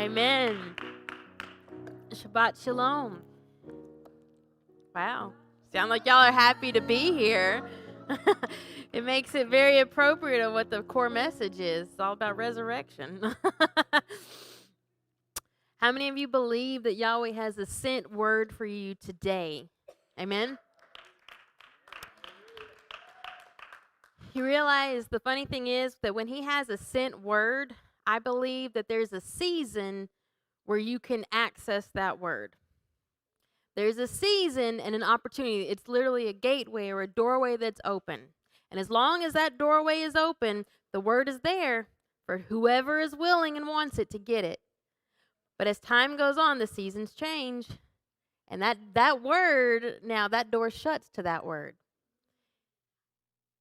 Amen. Shabbat shalom. Wow. Sound like y'all are happy to be here. It makes it very appropriate of what the core message is. It's all about resurrection. How many of you believe that Yahweh has a sent word for you today? Amen? You realize the funny thing is that when he has a sent word, I believe that there's a season where you can access that word. There's a season and an opportunity. It's literally a gateway or a doorway that's open. And as long as that doorway is open, the word is there for whoever is willing and wants it to get it. But as time goes on, the seasons change. And that word, now that door shuts to that word.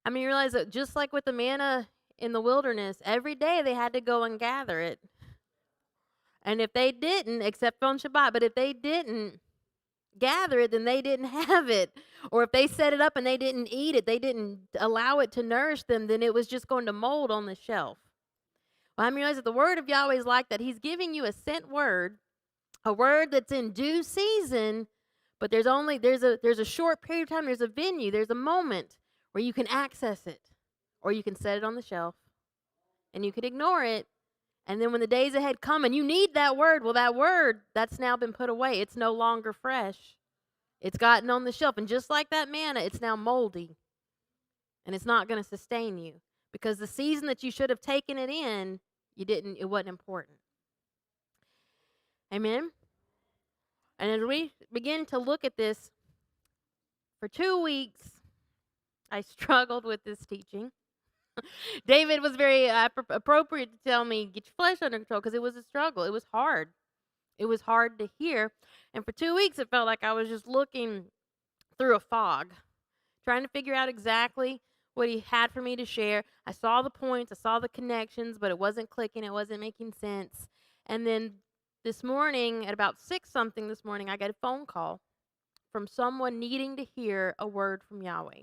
I mean, you realize that just like with the manna in the wilderness, every day they had to go and gather it. And if they didn't, except on Shabbat, but if they didn't gather it, then they didn't have it. Or if they set it up and they didn't eat it, they didn't allow it to nourish them, then it was just going to mold on the shelf. Well, I mean, realize that the word of Yahweh is like that. He's giving you a sent word, a word that's in due season, but there's a short period of time, there's a venue, there's a moment where you can access it, or you can set it on the shelf, and you could ignore it. And then when the days ahead come and you need that word, well, that word, that's now been put away. It's no longer fresh. It's gotten on the shelf. And just like that manna, it's now moldy. And it's not going to sustain you. Because the season that you should have taken it in, it wasn't important. Amen? And as we begin to look at this, for 2 weeks, I struggled with this teaching. David was very appropriate to tell me, get your flesh under control, because it was a struggle. It was hard. It was hard to hear. And for 2 weeks, it felt like I was just looking through a fog, trying to figure out exactly what he had for me to share. I saw the points, I saw the connections, but it wasn't clicking. It wasn't making sense. And then this morning, at about 6-something this morning, I got a phone call from someone needing to hear a word from Yahweh.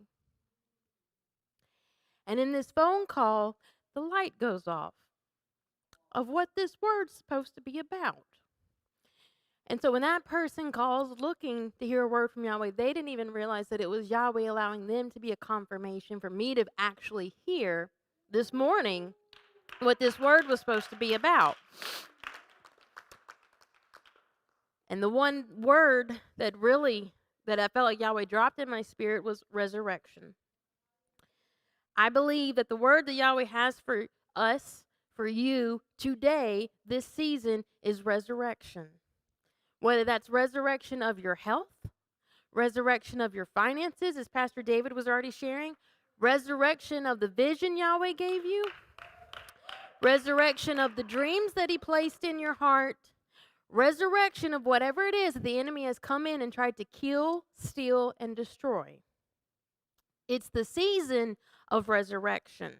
And in this phone call, the light goes off of what this word's supposed to be about. And so when that person calls looking to hear a word from Yahweh, they didn't even realize that it was Yahweh allowing them to be a confirmation for me to actually hear this morning what this word was supposed to be about. And the one word that I felt like Yahweh dropped in my spirit was resurrection. I believe that the word that Yahweh has for us, for you, today, this season, is resurrection. Whether that's resurrection of your health, resurrection of your finances, as Pastor David was already sharing, resurrection of the vision Yahweh gave you, resurrection of the dreams that he placed in your heart, resurrection of whatever it is that the enemy has come in and tried to kill, steal, and destroy. It's the season of resurrection.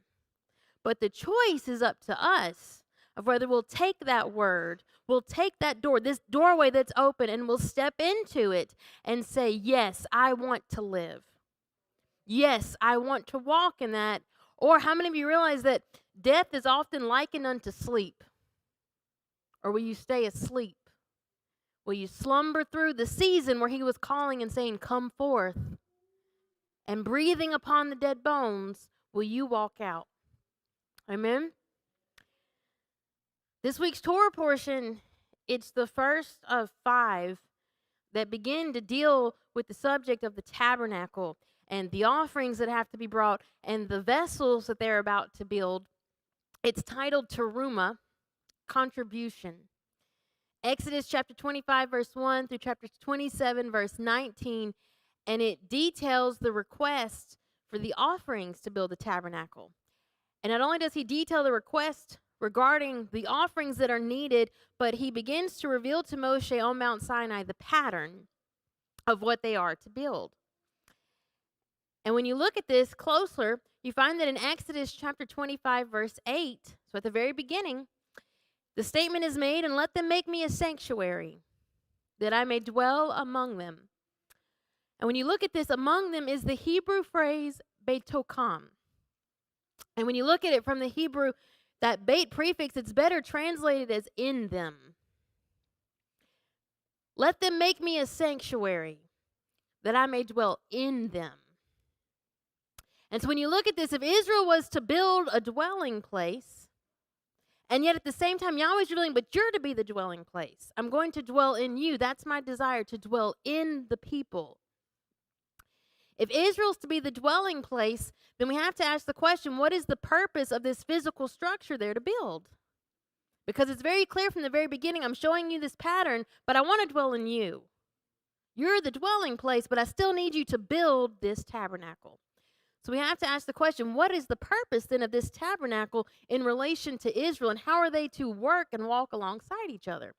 But the choice is up to us of whether we'll take that word, we'll take that door, this doorway that's open, and we'll step into it and say, yes, I want to live. Yes, I want to walk in that. Or how many of you realize that death is often likened unto sleep? Or will you stay asleep? Will you slumber through the season where he was calling and saying, come forth? And breathing upon the dead bones, will you walk out? Amen? This week's Torah portion, it's the first of 5 that begin to deal with the subject of the tabernacle and the offerings that have to be brought and the vessels that they're about to build. It's titled Terumah, Contribution. Exodus chapter 25, verse 1 through chapter 27, verse 19, and it details the request for the offerings to build the tabernacle. And not only does he detail the request regarding the offerings that are needed, but he begins to reveal to Moshe on Mount Sinai the pattern of what they are to build. And when you look at this closer, you find that in Exodus chapter 25, verse 8, so at the very beginning, the statement is made, and let them make me a sanctuary, that I may dwell among them. And when you look at this, among them is the Hebrew phrase Beitokam. And when you look at it from the Hebrew, that beit prefix, it's better translated as in them. Let them make me a sanctuary, that I may dwell in them. And so when you look at this, if Israel was to build a dwelling place, and yet at the same time, Yahweh's revealing, but you're to be the dwelling place. I'm going to dwell in you. That's my desire, to dwell in the people. If Israel's to be the dwelling place, then we have to ask the question, what is the purpose of this physical structure there to build? Because it's very clear from the very beginning, I'm showing you this pattern, but I want to dwell in you. You're the dwelling place, but I still need you to build this tabernacle. So we have to ask the question, what is the purpose then of this tabernacle in relation to Israel, and how are they to work and walk alongside each other?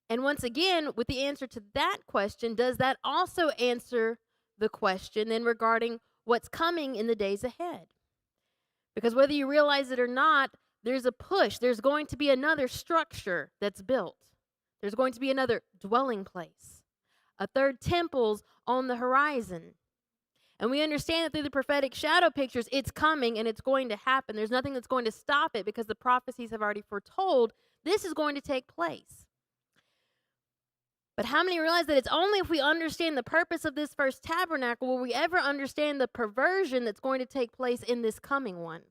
And once again, with the answer to that question, does that also answer the question then regarding what's coming in the days ahead? Because whether you realize it or not, there's a push. There's going to be another structure that's built. There's going to be another dwelling place. A third temple's on the horizon. And we understand that through the prophetic shadow pictures, it's coming and it's going to happen. There's nothing that's going to stop it because the prophecies have already foretold this is going to take place. But how many realize that it's only if we understand the purpose of this first tabernacle will we ever understand the perversion that's going to take place in this coming one,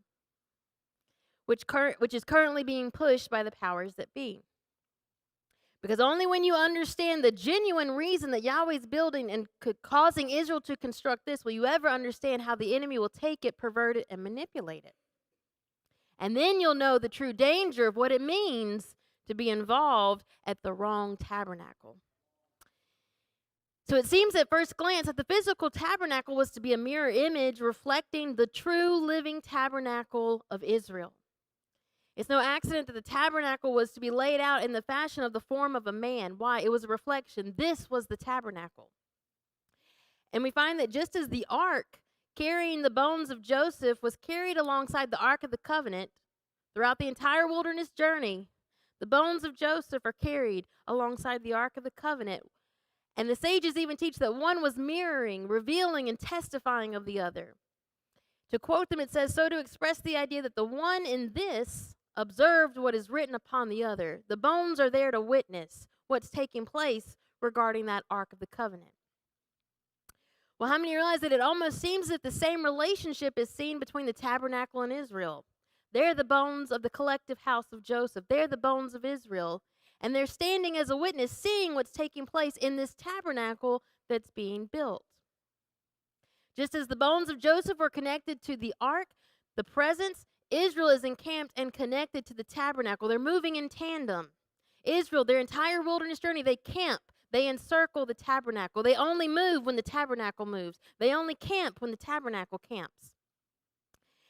which is currently being pushed by the powers that be. Because only when you understand the genuine reason that Yahweh's building and causing Israel to construct this will you ever understand how the enemy will take it, pervert it, and manipulate it. And then you'll know the true danger of what it means to be involved at the wrong tabernacle. So it seems at first glance that the physical tabernacle was to be a mirror image reflecting the true living tabernacle of Israel. It's no accident that the tabernacle was to be laid out in the fashion of the form of a man. Why? It was a reflection. This was the tabernacle. And we find that just as the ark carrying the bones of Joseph was carried alongside the Ark of the Covenant throughout the entire wilderness journey, the bones of Joseph are carried alongside the Ark of the Covenant. And the sages even teach that one was mirroring, revealing, and testifying of the other. To quote them, it says, so to express the idea that the one in this observed what is written upon the other. The bones are there to witness what's taking place regarding that Ark of the Covenant. Well, how many realize that it almost seems that the same relationship is seen between the tabernacle and Israel? They're the bones of the collective house of Joseph. They're the bones of Israel. And they're standing as a witness, seeing what's taking place in this tabernacle that's being built. Just as the bones of Joseph were connected to the ark, the presence, Israel is encamped and connected to the tabernacle. They're moving in tandem. Israel, their entire wilderness journey, they camp. They encircle the tabernacle. They only move when the tabernacle moves. They only camp when the tabernacle camps.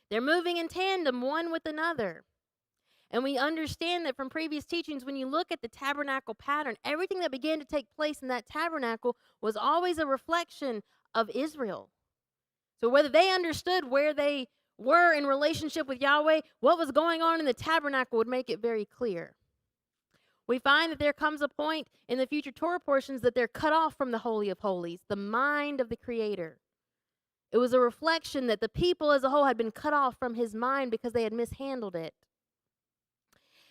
They're moving in tandem, one with another. And we understand that from previous teachings, when you look at the tabernacle pattern, everything that began to take place in that tabernacle was always a reflection of Israel. So whether they understood where they were in relationship with Yahweh, what was going on in the tabernacle would make it very clear. We find that there comes a point in the future Torah portions that they're cut off from the Holy of Holies, the mind of the Creator. It was a reflection that the people as a whole had been cut off from his mind because they had mishandled it.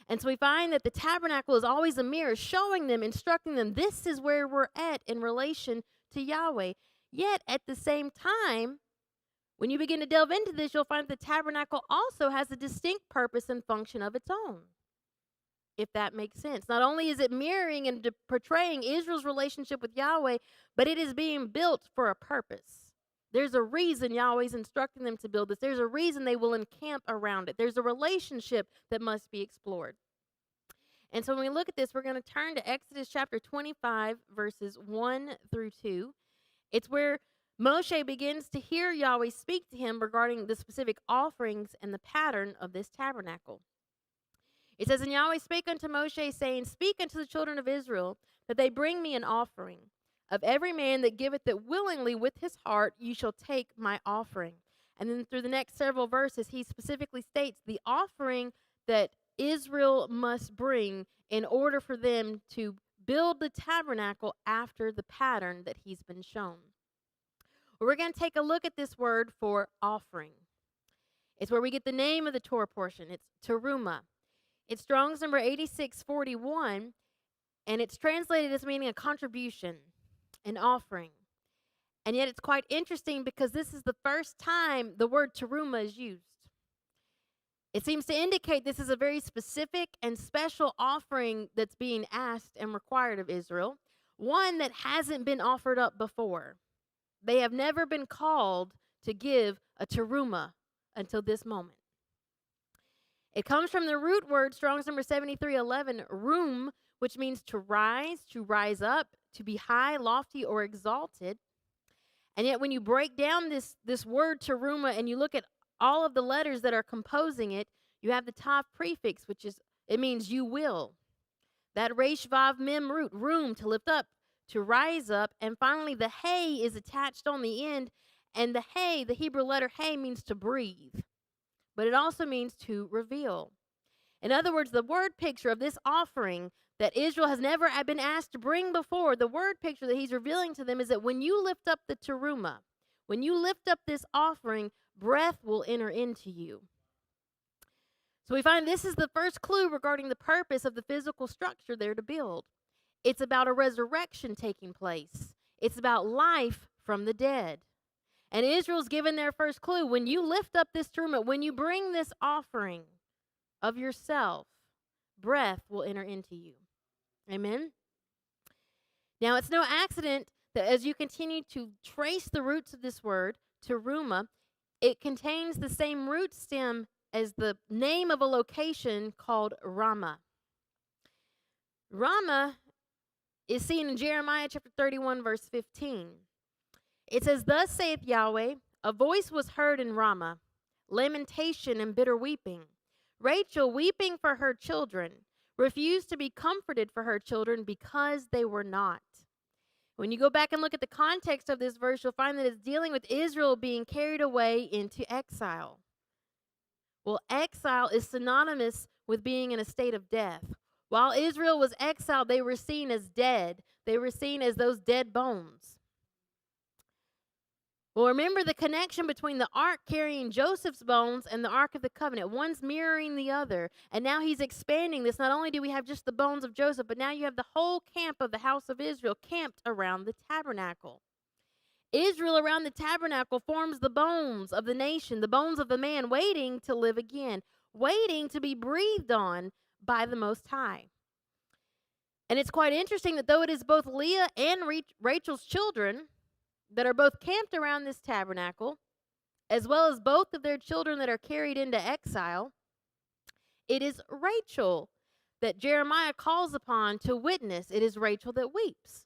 And so we find that the tabernacle is always a mirror showing them, instructing them, this is where we're at in relation to Yahweh. Yet at the same time, when you begin to delve into this, you'll find that the tabernacle also has a distinct purpose and function of its own, if that makes sense. Not only is it mirroring and portraying Israel's relationship with Yahweh, but it is being built for a purpose. There's a reason Yahweh's instructing them to build this. There's a reason they will encamp around it. There's a relationship that must be explored. And so when we look at this, we're going to turn to Exodus chapter 25, verses 1 through 2. It's where Moshe begins to hear Yahweh speak to him regarding the specific offerings and the pattern of this tabernacle. It says, and Yahweh spake unto Moshe, saying, speak unto the children of Israel, that they bring me an offering. Of every man that giveth it willingly with his heart, you shall take my offering. And then through the next several verses, he specifically states the offering that Israel must bring in order for them to build the tabernacle after the pattern that he's been shown. We're going to take a look at this word for offering. It's where we get the name of the Torah portion. It's Terumah. It's Strong's number 8641. And it's translated as meaning a contribution, an offering. And yet it's quite interesting because this is the first time the word terumah is used. It seems to indicate this is a very specific and special offering that's being asked and required of Israel, one that hasn't been offered up before. They have never been called to give a terumah until this moment. It comes from the root word, Strong's number 7311, rum, which means to rise up, to be high, lofty, or exalted. And yet when you break down this word terumah and you look at all of the letters that are composing it, you have the tav prefix, which is, it means you will. That resh vav mem root, room, to lift up, to rise up. And finally, the hey is attached on the end. And the hey, the Hebrew letter hey, means to breathe. But it also means to reveal. In other words, the word picture of this offering that Israel has never been asked to bring before, the word picture that he's revealing to them is that when you lift up the terumah, when you lift up this offering, breath will enter into you. So we find this is the first clue regarding the purpose of the physical structure they're to build. It's about a resurrection taking place. It's about life from the dead. And Israel's given their first clue. When you lift up this terumah, when you bring this offering of yourself, breath will enter into you. Amen? Now, it's no accident that as you continue to trace the roots of this word, terumah, it contains the same root stem as the name of a location called Ramah. Ramah is seen in Jeremiah chapter 31, verse 15. It says, "Thus saith Yahweh, a voice was heard in Ramah, lamentation and bitter weeping. Rachel weeping for her children, refused to be comforted for her children because they were not." When you go back and look at the context of this verse, you'll find that it's dealing with Israel being carried away into exile. Well, exile is synonymous with being in a state of death. While Israel was exiled, they were seen as dead. They were seen as those dead bones. Well, remember the connection between the ark carrying Joseph's bones and the Ark of the Covenant. One's mirroring the other. And now he's expanding this. Not only do we have just the bones of Joseph, but now you have the whole camp of the house of Israel camped around the tabernacle. Israel around the tabernacle forms the bones of the nation, the bones of the man waiting to live again, waiting to be breathed on by the Most High. And it's quite interesting that though it is both Leah and Rachel's children that are both camped around this tabernacle, as well as both of their children that are carried into exile, it is Rachel that Jeremiah calls upon to witness. It is Rachel that weeps.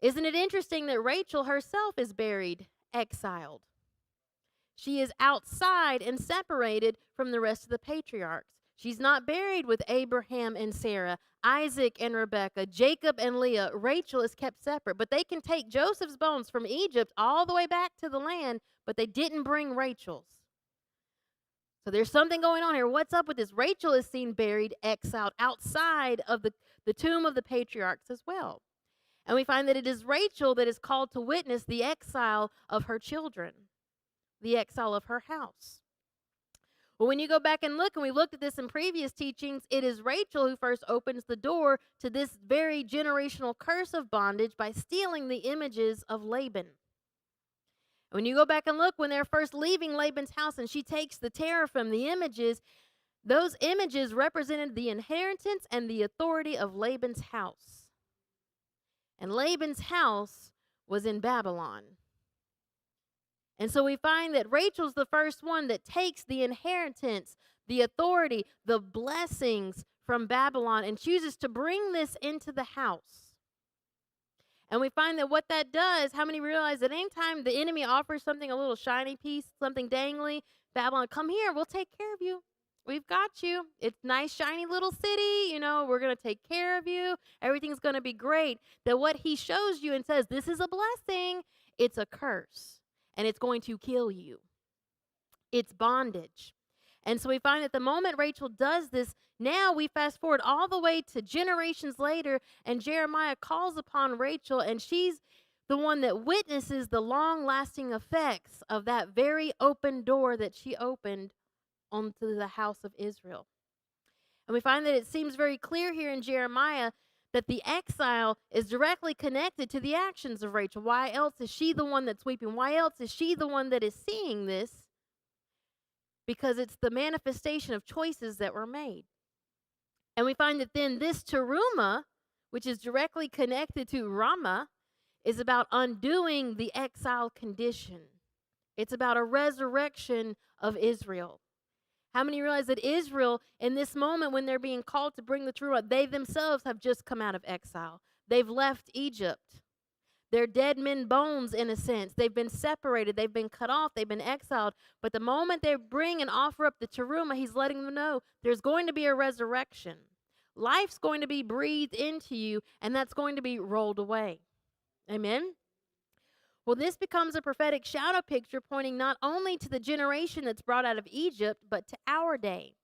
Isn't it interesting that Rachel herself is buried exiled? She is outside and separated from the rest of the patriarchs. She's not buried with Abraham and Sarah, Isaac and Rebekah, Jacob and Leah. Rachel is kept separate. But they can take Joseph's bones from Egypt all the way back to the land, but they didn't bring Rachel's. So there's something going on here. What's up with this? Rachel is seen buried, exiled, outside of the tomb of the patriarchs as well. And we find that it is Rachel that is called to witness the exile of her children, the exile of her house. Well, when you go back and look, and we looked at this in previous teachings, it is Rachel who first opens the door to this very generational curse of bondage by stealing the images of Laban. When you go back and look, when they're first leaving Laban's house and she takes the teraphim, the images, those images represented the inheritance and the authority of Laban's house. And Laban's house was in Babylon. And so we find that Rachel's the first one that takes the inheritance, the authority, the blessings from Babylon and chooses to bring this into the house. And we find that what that does, how many realize that anytime the enemy offers something, a little shiny piece, something dangly, Babylon, come here, we'll take care of you. We've got you. It's nice, shiny little city. We're going to take care of you. Everything's going to be great. That what he shows you and says, this is a blessing, it's a curse. And it's going to kill you. It's bondage. And so we find that the moment Rachel does this, now we fast forward all the way to generations later, and Jeremiah calls upon Rachel, and she's the one that witnesses the long-lasting effects of that very open door that she opened onto the house of Israel. And we find that it seems very clear here in Jeremiah that the exile is directly connected to the actions of Rachel. Why else is she the one that's weeping? Why else is she the one that is seeing this? Because it's the manifestation of choices that were made. And we find that then this Terumah, which is directly connected to Ramah, is about undoing the exile condition. It's about a resurrection of Israel. How many realize that Israel, in this moment when they're being called to bring the Torah, they themselves have just come out of exile. They've left Egypt. They're dead men bones, in a sense. They've been separated. They've been cut off. They've been exiled. But the moment they bring and offer up the Terumah, he's letting them know there's going to be a resurrection. Life's going to be breathed into you, and that's going to be rolled away. Amen? Well, this becomes a prophetic shadow picture pointing not only to the generation that's brought out of Egypt, but to our day,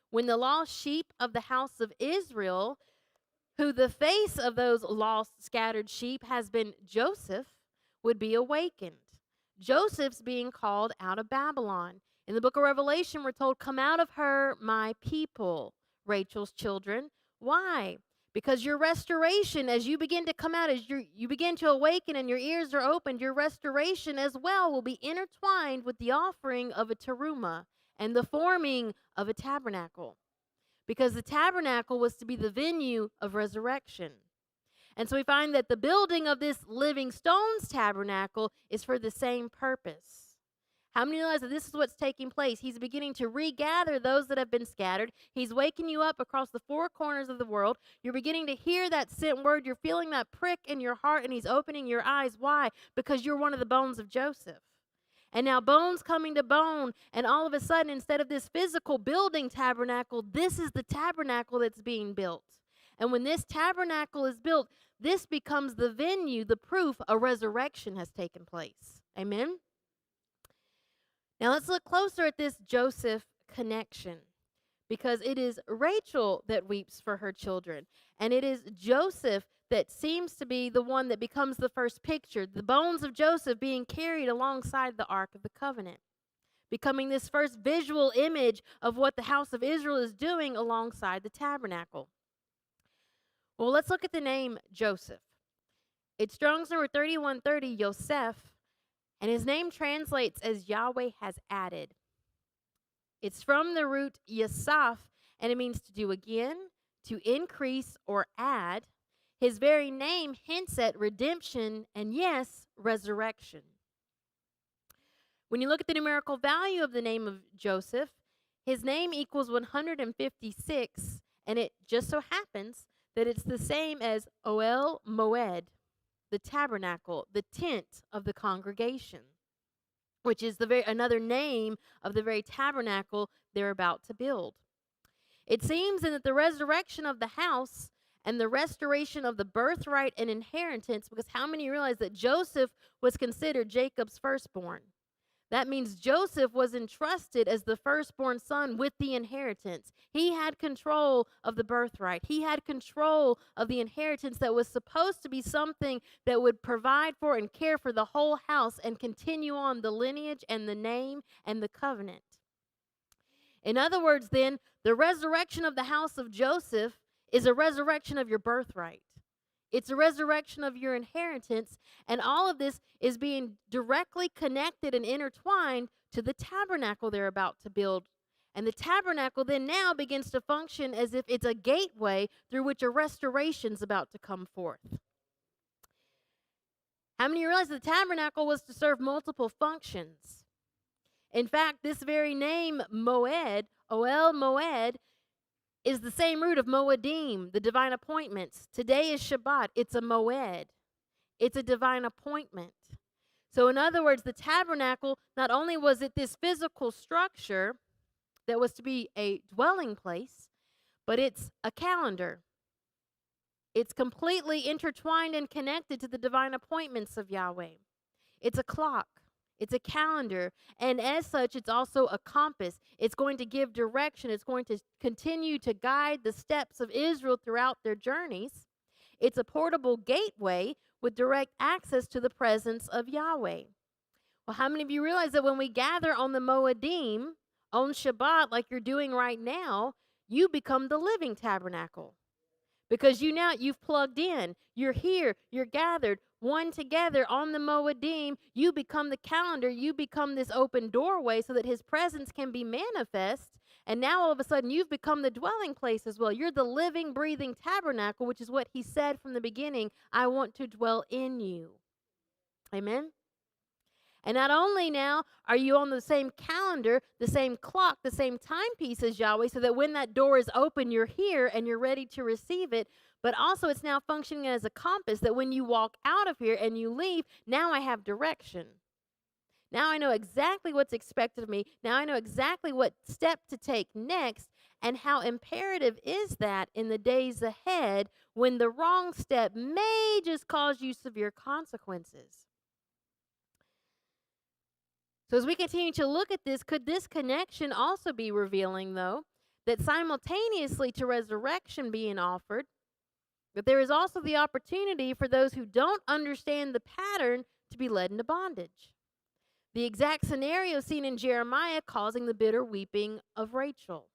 when the lost sheep of the house of Israel, who the face of those lost, scattered sheep has been Joseph, would be awakened. Joseph's being called out of Babylon. In the book of Revelation, we're told, "Come out of her, my people," Rachel's children. Why? Because your restoration, as you begin to come out, as you begin to awaken and your ears are opened, your restoration as well will be intertwined with the offering of a terumah and the forming of a tabernacle. Because the tabernacle was to be the venue of resurrection. And so we find that the building of this living stones tabernacle is for the same purpose. How many realize that this is what's taking place? He's beginning to regather those that have been scattered. He's waking you up across the four corners of the world. You're beginning to hear that sent word. You're feeling that prick in your heart, and he's opening your eyes. Why? Because you're one of the bones of Joseph. And now bones coming to bone, and all of a sudden, instead of this physical building tabernacle, this is the tabernacle that's being built. And when this tabernacle is built, this becomes the venue, the proof a resurrection has taken place. Amen? Now let's look closer at this Joseph connection, because it is Rachel that weeps for her children, and it is Joseph that seems to be the one that becomes the first picture, the bones of Joseph being carried alongside the Ark of the Covenant, becoming this first visual image of what the house of Israel is doing alongside the tabernacle. Well, let's look at the name Joseph. It's Strong's number 3130, Yosef, and his name translates as Yahweh has added. It's from the root Yasaf, and it means to do again, to increase or add. His very name hints at redemption and, yes, resurrection. When you look at the numerical value of the name of Joseph, his name equals 156, and it just so happens that it's the same as Oel Moed, the tabernacle, the tent of the congregation, which is another name of the very tabernacle they're about to build. It seems that the resurrection of the house and the restoration of the birthright and inheritance, because how many realize that Joseph was considered Jacob's firstborn? That means Joseph was entrusted as the firstborn son with the inheritance. He had control of the birthright. He had control of the inheritance that was supposed to be something that would provide for and care for the whole house and continue on the lineage and the name and the covenant. In other words, then, the resurrection of the house of Joseph is a resurrection of your birthright. It's a resurrection of your inheritance, and all of this is being directly connected and intertwined to the tabernacle they're about to build. And the tabernacle then now begins to function as if it's a gateway through which a restoration is about to come forth. How many realize the tabernacle was to serve multiple functions? In fact, this very name, Moed, Oel Moed, is the same root of Moedim, the divine appointments. Today is Shabbat. It's a Moed. It's a divine appointment. So in other words, the tabernacle, not only was it this physical structure that was to be a dwelling place, but it's a calendar. It's completely intertwined and connected to the divine appointments of Yahweh. It's a clock. It's a calendar, and as such, it's also a compass. It's going to give direction. It's going to continue to guide the steps of Israel throughout their journeys. It's a portable gateway with direct access to the presence of Yahweh. Well, how many of you realize that when we gather on the Moedim, on Shabbat, like you're doing right now, you become the living tabernacle. Because you've plugged in. You're here. You're gathered one together on the Moedim. You become the calendar. You become this open doorway so that his presence can be manifest. And now all of a sudden you've become the dwelling place as well. You're the living, breathing tabernacle, which is what he said from the beginning. I want to dwell in you. Amen. And not only now are you on the same calendar, the same clock, the same timepiece as Yahweh, so that when that door is open, you're here and you're ready to receive it, but also it's now functioning as a compass that when you walk out of here and you leave, now I have direction. Now I know exactly what's expected of me. Now I know exactly what step to take next, and how imperative is that in the days ahead when the wrong step may just cause you severe consequences. So as we continue to look at this, could this connection also be revealing, though, that simultaneously to resurrection being offered, that there is also the opportunity for those who don't understand the pattern to be led into bondage? The exact scenario seen in Jeremiah causing the bitter weeping of Rachel.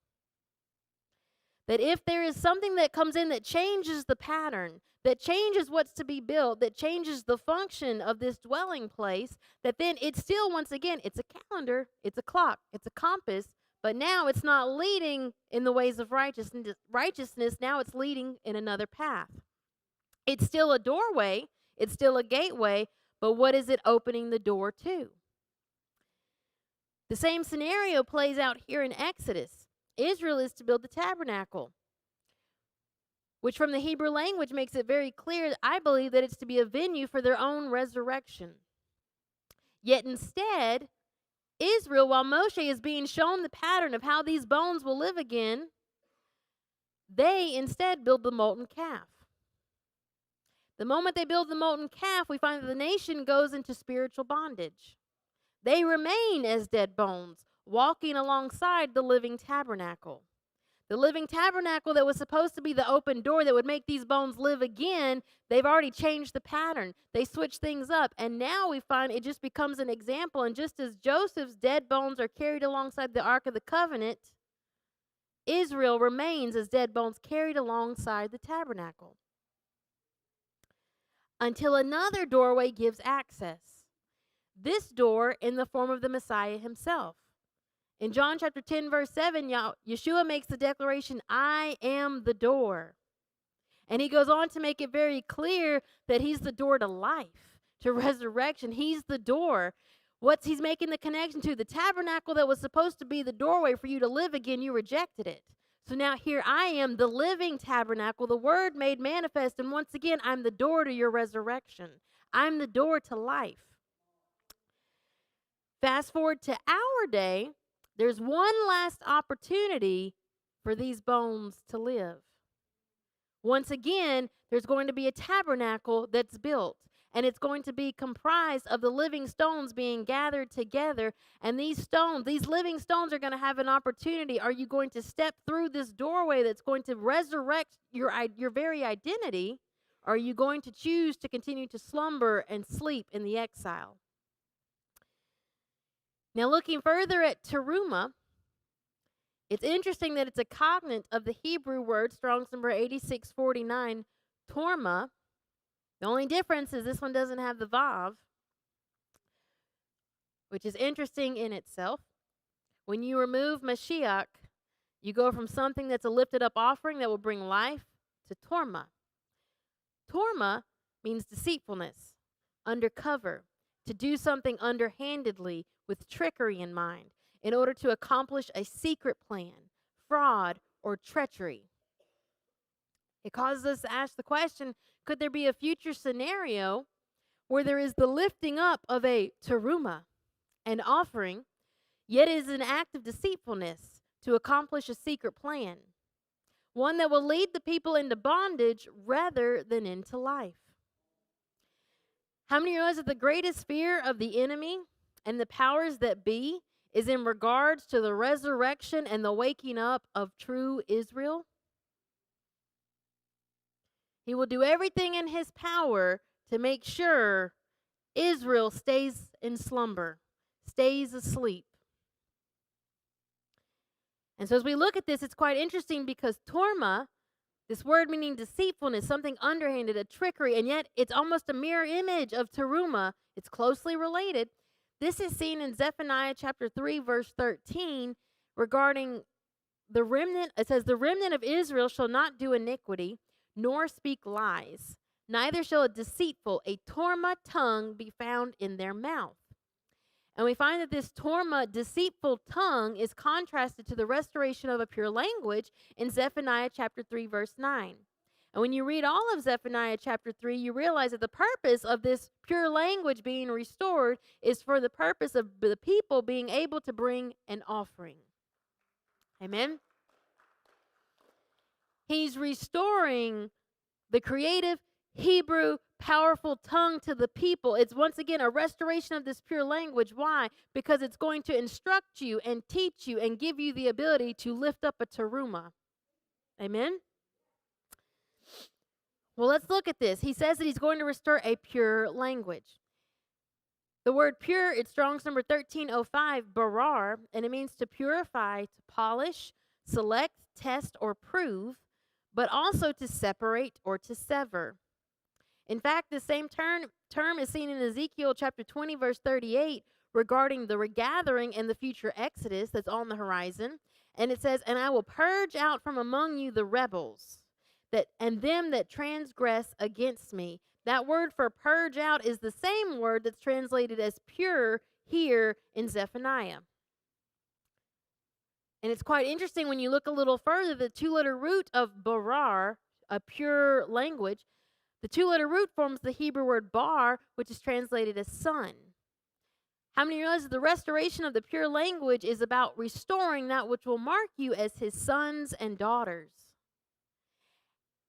That if there is something that comes in that changes the pattern, that changes what's to be built, that changes the function of this dwelling place, that then it's still, once again, it's a calendar, it's a clock, it's a compass, but now it's not leading in the ways of righteousness. Now it's leading in another path. It's still a doorway, it's still a gateway, but what is it opening the door to? The same scenario plays out here in Exodus. Israel is to build the tabernacle, which from the Hebrew language makes it very clear, I believe, that it's to be a venue for their own resurrection. Yet instead, Israel, while Moshe is being shown the pattern of how these bones will live again, they instead build the molten calf. The moment they build the molten calf, we find that the nation goes into spiritual bondage. They remain as dead bones, walking alongside the living tabernacle. The living tabernacle that was supposed to be the open door that would make these bones live again, they've already changed the pattern. They switched things up, and now we find it just becomes an example. And just as Joseph's dead bones are carried alongside the Ark of the Covenant, Israel remains as dead bones carried alongside the tabernacle, until another doorway gives access. This door in the form of the Messiah himself. In John chapter 10, verse 7, Yeshua makes the declaration, I am the door. And he goes on to make it very clear that he's the door to life, to resurrection. He's the door. What's he's making the connection to? The tabernacle that was supposed to be the doorway for you to live again, you rejected it. So now here I am, the living tabernacle, the word made manifest. And once again, I'm the door to your resurrection. I'm the door to life. Fast forward to our day, there's one last opportunity for these bones to live. Once again, there's going to be a tabernacle that's built, and it's going to be comprised of the living stones being gathered together. And these stones, these living stones, are going to have an opportunity. Are you going to step through this doorway that's going to resurrect your very identity? Or are you going to choose to continue to slumber and sleep in the exile? Now, looking further at Terumah, it's interesting that it's a cognate of the Hebrew word, Strong's number 8649, Torah. The only difference is this one doesn't have the Vav, which is interesting in itself. When you remove Mashiach, you go from something that's a lifted up offering that will bring life to Torah. Torah means deceitfulness, undercover, to do something underhandedly with trickery in mind in order to accomplish a secret plan, fraud, or treachery. It causes us to ask the question, could there be a future scenario where there is the lifting up of a terumah, an offering, yet it is an act of deceitfulness to accomplish a secret plan, one that will lead the people into bondage rather than into life? How many realize that the greatest fear of the enemy and the powers that be is in regards to the resurrection and the waking up of true Israel? He will do everything in his power to make sure Israel stays in slumber, stays asleep. And so as we look at this, it's quite interesting because Torma, this word meaning deceitfulness, something underhanded, a trickery, and yet it's almost a mirror image of Terumah. It's closely related. This is seen in Zephaniah chapter 3, verse 13, regarding the remnant. It says, "The remnant of Israel shall not do iniquity, nor speak lies. Neither shall a deceitful, a Torma tongue be found in their mouth." And we find that this Torma, deceitful tongue, is contrasted to the restoration of a pure language in Zephaniah chapter 3, verse 9. And when you read all of Zephaniah chapter 3, you realize that the purpose of this pure language being restored is for the purpose of the people being able to bring an offering. Amen? He's restoring the creative, Hebrew, powerful tongue to the people. It's once again a restoration of this pure language. Why? Because it's going to instruct you and teach you and give you the ability to lift up a terumah. Amen? Well, let's look at this. He says that he's going to restore a pure language. The word pure, it's Strong's number 1305, barar, and it means to purify, to polish, select, test, or prove, but also to separate or to sever. In fact, the same term is seen in Ezekiel chapter 20, verse 38, regarding the regathering and the future exodus that's on the horizon. And it says, "And I will purge out from among you the rebels, and them that transgress against me." That word for purge out is the same word that's translated as pure here in Zephaniah. And it's quite interesting when you look a little further, the two-letter root of barar, a pure language, the two-letter root forms the Hebrew word bar, which is translated as son. How many realize that the restoration of the pure language is about restoring that which will mark you as his sons and daughters?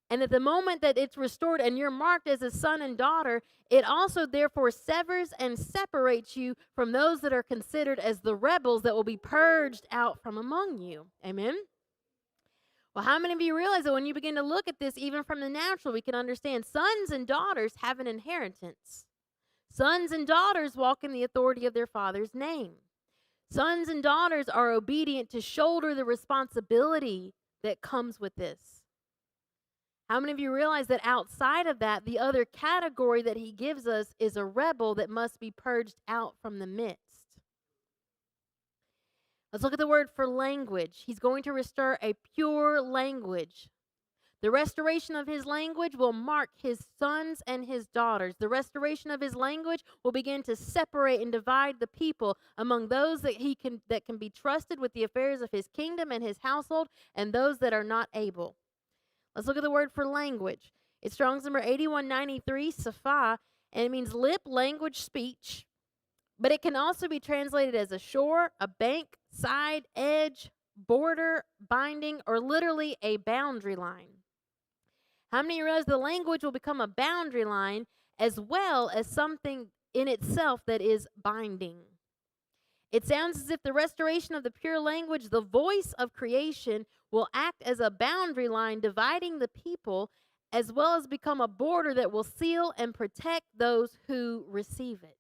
And at the moment that it's restored and you're marked as a son and daughter, it also therefore severs and separates you from those that are considered as the rebels that will be purged out from among you. Amen? Well, how many of you realize that when you begin to look at this, even from the natural, we can understand sons and daughters have an inheritance. Sons and daughters walk in the authority of their father's name. Sons and daughters are obedient to shoulder the responsibility that comes with this. How many of you realize that outside of that, the other category that he gives us is a rebel that must be purged out from the midst? Let's look at the word for language. He's going to restore a pure language. The restoration of his language will mark his sons and his daughters. The restoration of his language will begin to separate and divide the people among those that can be trusted with the affairs of his kingdom and his household, and those that are not able. Let's look at the word for language. It's Strong's number 8193, safa, and it means lip, language, speech. But it can also be translated as a shore, a bank, side, edge, border, binding, or literally a boundary line. How many realize the language will become a boundary line as well as something in itself that is binding? It sounds as if the restoration of the pure language, the voice of creation, will act as a boundary line dividing the people, as well as become a border that will seal and protect those who receive it.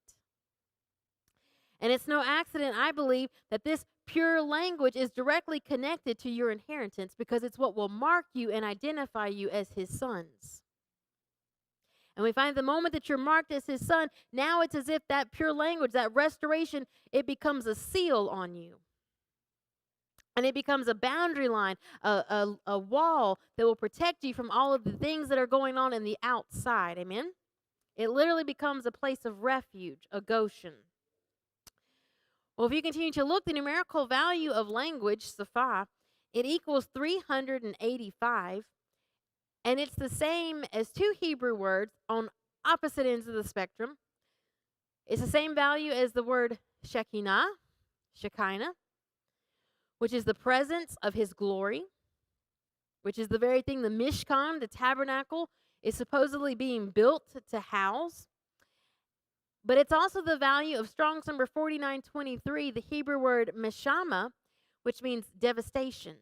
And it's no accident, I believe, that this pure language is directly connected to your inheritance, because it's what will mark you and identify you as his sons. And we find the moment that you're marked as his son, now it's as if that pure language, that restoration, it becomes a seal on you. And it becomes a boundary line, a wall that will protect you from all of the things that are going on in the outside. Amen? It literally becomes a place of refuge, a Goshen. Well, if you continue to look, the numerical value of language, safa, it equals 385. And it's the same as two Hebrew words on opposite ends of the spectrum. It's the same value as the word Shekinah, which is the presence of his glory, which is the very thing the Mishkan, the tabernacle, is supposedly being built to house. But it's also the value of Strong's number 4923, the Hebrew word meshama, which means devastation,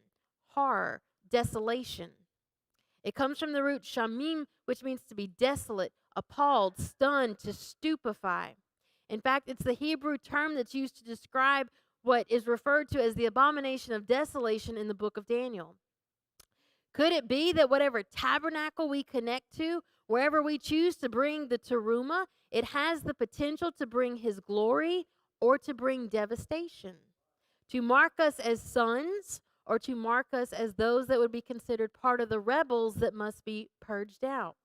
horror, desolation. It comes from the root shamim, which means to be desolate, appalled, stunned, to stupefy. In fact, it's the Hebrew term that's used to describe what is referred to as the abomination of desolation in the book of Daniel. Could it be that whatever tabernacle we connect to, wherever we choose to bring the terumah, it has the potential to bring his glory or to bring devastation, to mark us as sons or to mark us as those that would be considered part of the rebels that must be purged out?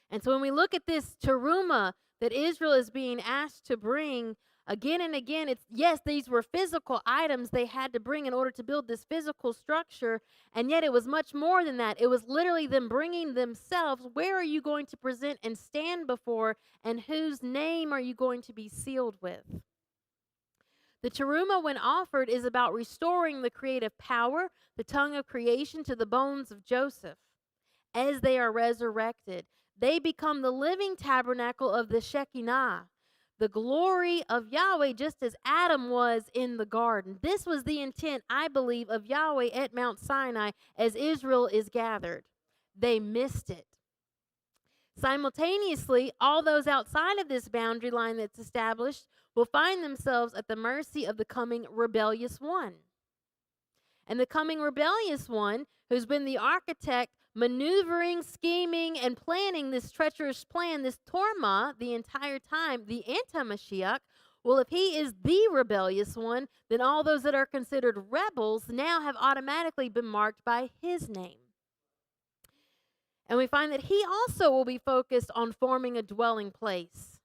And so when we look at this terumah that Israel is being asked to bring again and again, it's yes, these were physical items they had to bring in order to build this physical structure, and yet it was much more than that. It was literally them bringing themselves. Where are you going to present and stand before, and whose name are you going to be sealed with? The terumah, when offered, is about restoring the creative power, the tongue of creation, to the bones of Joseph as they are resurrected. They become the living tabernacle of the Shekinah, the glory of Yahweh, just as Adam was in the garden. This was the intent, I believe, of Yahweh at Mount Sinai as Israel is gathered. They missed it. Simultaneously, all those outside of this boundary line that's established will find themselves at the mercy of the coming rebellious one. And the coming rebellious one, who's been the architect, maneuvering, scheming, and planning this treacherous plan, this Terumah, the entire time, the anti-Mashiach, well, if he is the rebellious one, then all those that are considered rebels now have automatically been marked by his name. And we find that he also will be focused on forming a dwelling place.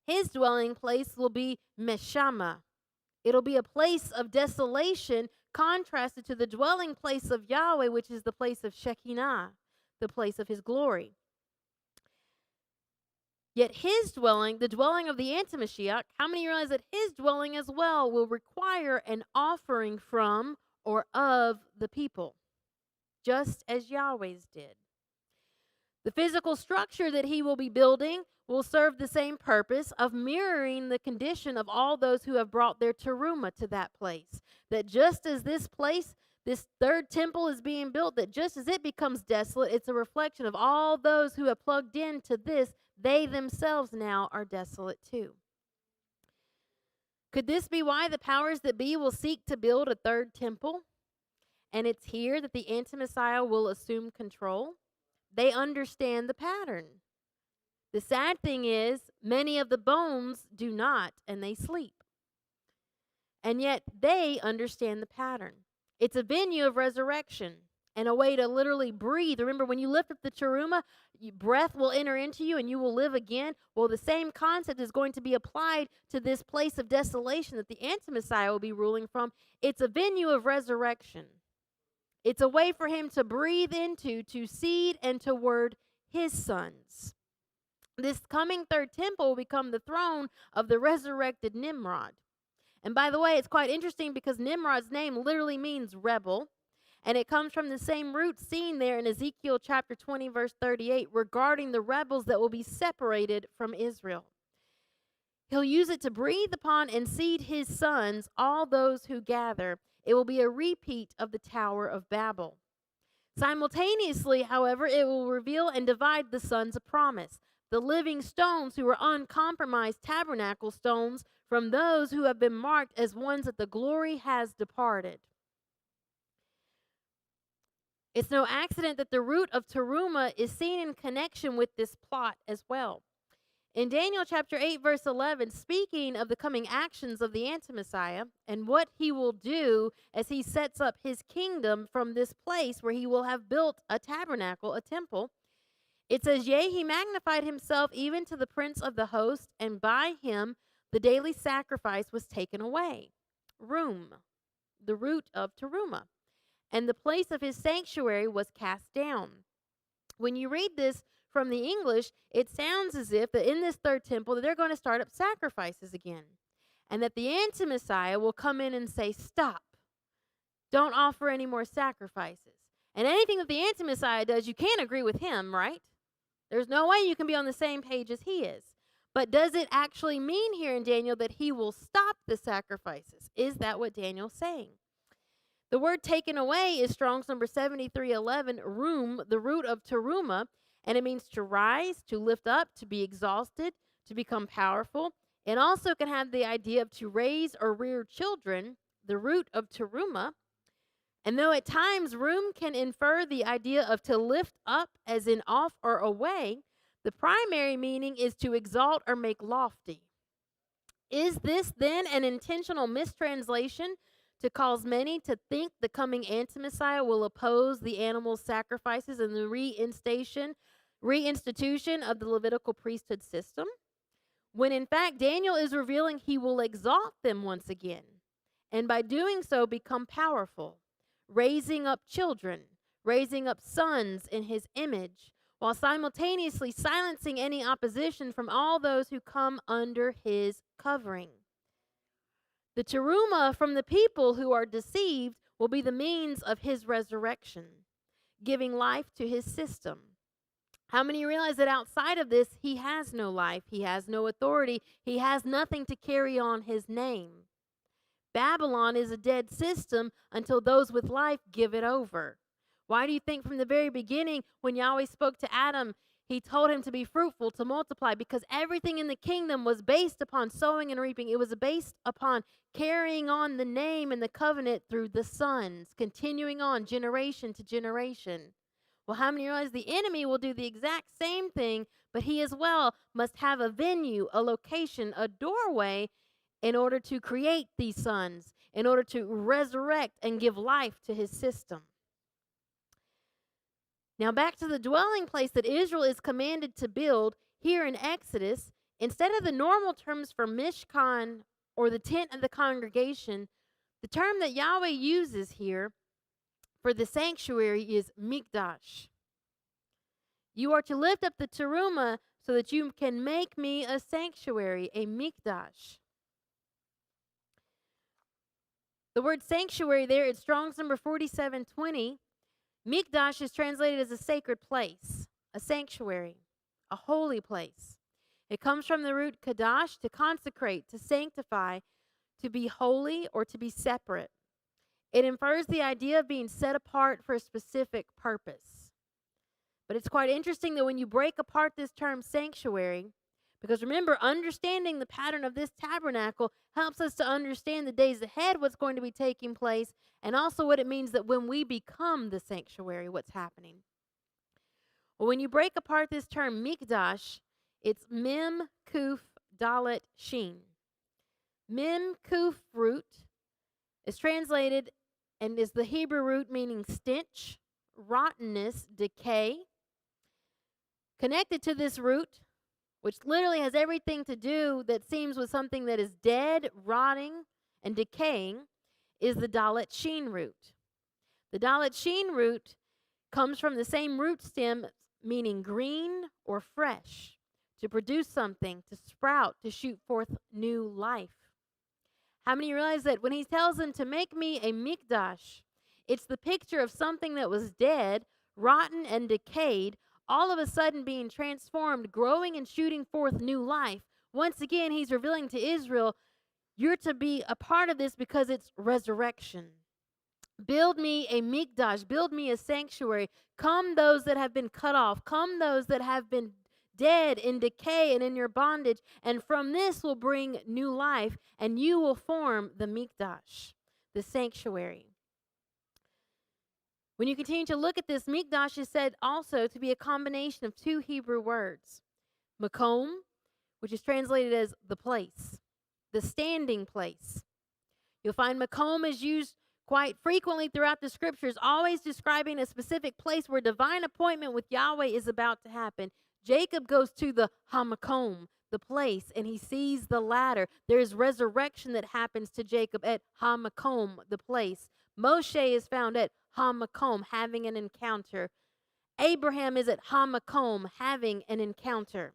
His dwelling place will be Meshama. It'll be a place of desolation contrasted to the dwelling place of Yahweh, which is the place of Shekinah, the place of his glory. Yet his dwelling, the dwelling of the anti-Mashiach, how many realize that his dwelling as well will require an offering from or of the people, just as Yahweh's did? The physical structure that he will be building will serve the same purpose of mirroring the condition of all those who have brought their terumah to that place. That just as this place, this third temple is being built, that just as it becomes desolate, it's a reflection of all those who have plugged into this. They themselves now are desolate too. Could this be why the powers that be will seek to build a third temple? And it's here that the anti-Messiah will assume control. They understand the pattern. The sad thing is, many of the bones do not, and they sleep. And yet, they understand the pattern. It's a venue of resurrection and a way to literally breathe. Remember, when you lift up the terumah, breath will enter into you and you will live again. Well, the same concept is going to be applied to this place of desolation that the anti-Messiah will be ruling from. It's a venue of resurrection. It's a way for him to breathe into, to seed, and to word his sons. This coming third temple will become the throne of the resurrected Nimrod. And by the way, it's quite interesting because Nimrod's name literally means rebel. And it comes from the same root seen there in Ezekiel chapter 20, verse 38, regarding the rebels that will be separated from Israel. He'll use it to breathe upon and seed his sons, all those who gather. It will be a repeat of the Tower of Babel. Simultaneously, however, it will reveal and divide the sons of promise, the living stones who are uncompromised tabernacle stones, from those who have been marked as ones that the glory has departed. It's no accident that the root of terumah is seen in connection with this plot as well. In Daniel chapter 8, verse 11, speaking of the coming actions of the anti-Messiah and what he will do as he sets up his kingdom from this place where he will have built a tabernacle, a temple, it says, "Yea, he magnified himself even to the prince of the host, and by him the daily sacrifice was taken away." Room, the root of terumah. "And the place of his sanctuary was cast down." When you read this from the English, it sounds as if that in this third temple that they're going to start up sacrifices again. And that the anti-Messiah will come in and say, stop. Don't offer any more sacrifices. And anything that the anti-Messiah does, you can't agree with him, right? There's no way you can be on the same page as he is. But does it actually mean here in Daniel that he will stop the sacrifices? Is that what Daniel's saying? The word taken away is Strong's number 7311, room, the root of terumah, and it means to rise, to lift up, to be exhausted, to become powerful. It also can have the idea of to raise or rear children, the root of terumah. And though at times room can infer the idea of to lift up, as in off or away, the primary meaning is to exalt or make lofty. Is this then an intentional mistranslation to cause many to think the coming anti-Messiah will oppose the animal sacrifices and the reinstitution of the Levitical priesthood system? When in fact Daniel is revealing he will exalt them once again, and by doing so become powerful, raising up children, raising up sons in his image, while simultaneously silencing any opposition from all those who come under his covering. The terumah from the people who are deceived will be the means of his resurrection, giving life to his system. How many realize that outside of this, he has no life, he has no authority, he has nothing to carry on his name? Babylon is a dead system until those with life give it over. Why do you think from the very beginning, when Yahweh spoke to Adam, he told him to be fruitful, to multiply? Because everything in the kingdom was based upon sowing and reaping. It was based upon carrying on the name and the covenant through the sons, continuing on generation to generation. Well, how many realize the enemy will do the exact same thing, but he as well must have a venue, a location, a doorway in order to create these sons, in order to resurrect and give life to his system. Now back to the dwelling place that Israel is commanded to build here in Exodus. Instead of the normal terms for Mishkan or the tent of the congregation, the term that Yahweh uses here for the sanctuary is mikdash. You are to lift up the terumah so that you can make me a sanctuary, a mikdash. The word sanctuary there, it's Strong's number 4720. Mikdash is translated as a sacred place, a sanctuary, a holy place. It comes from the root kadash, to consecrate, to sanctify, to be holy, or to be separate. It infers the idea of being set apart for a specific purpose. But it's quite interesting that when you break apart this term sanctuary, because remember, understanding the pattern of this tabernacle helps us to understand the days ahead, what's going to be taking place, and also what it means that when we become the sanctuary, what's happening. Well, when you break apart this term mikdash, it's mem, kuf, dalet, shin. Mem, kuf root is translated and is the Hebrew root meaning stench, rottenness, decay. Connected to this root, which literally has everything to do that seems with something that is dead, rotting, and decaying, is the dalet shin root. The dalet shin root comes from the same root stem meaning green or fresh, to produce something, to sprout, to shoot forth new life. How many realize that when he tells them to make me a mikdash, it's the picture of something that was dead, rotten, and decayed, all of a sudden being transformed, growing and shooting forth new life. Once again, he's revealing to Israel, you're to be a part of this because it's resurrection. Build me a mikdash, build me a sanctuary. Come those that have been cut off, come those that have been dead in decay and in your bondage, and from this will bring new life, and you will form the mikdash, the sanctuary. When you continue to look at this, mikdash is said also to be a combination of two Hebrew words. Makom, which is translated as the place, the standing place. You'll find makom is used quite frequently throughout the scriptures, always describing a specific place where divine appointment with Yahweh is about to happen. Jacob goes to the hamakom, the place, and he sees the ladder. There's resurrection that happens to Jacob at hamakom, the place. Moshe is found at hamakom, having an encounter. Abraham is at hamakom, having an encounter.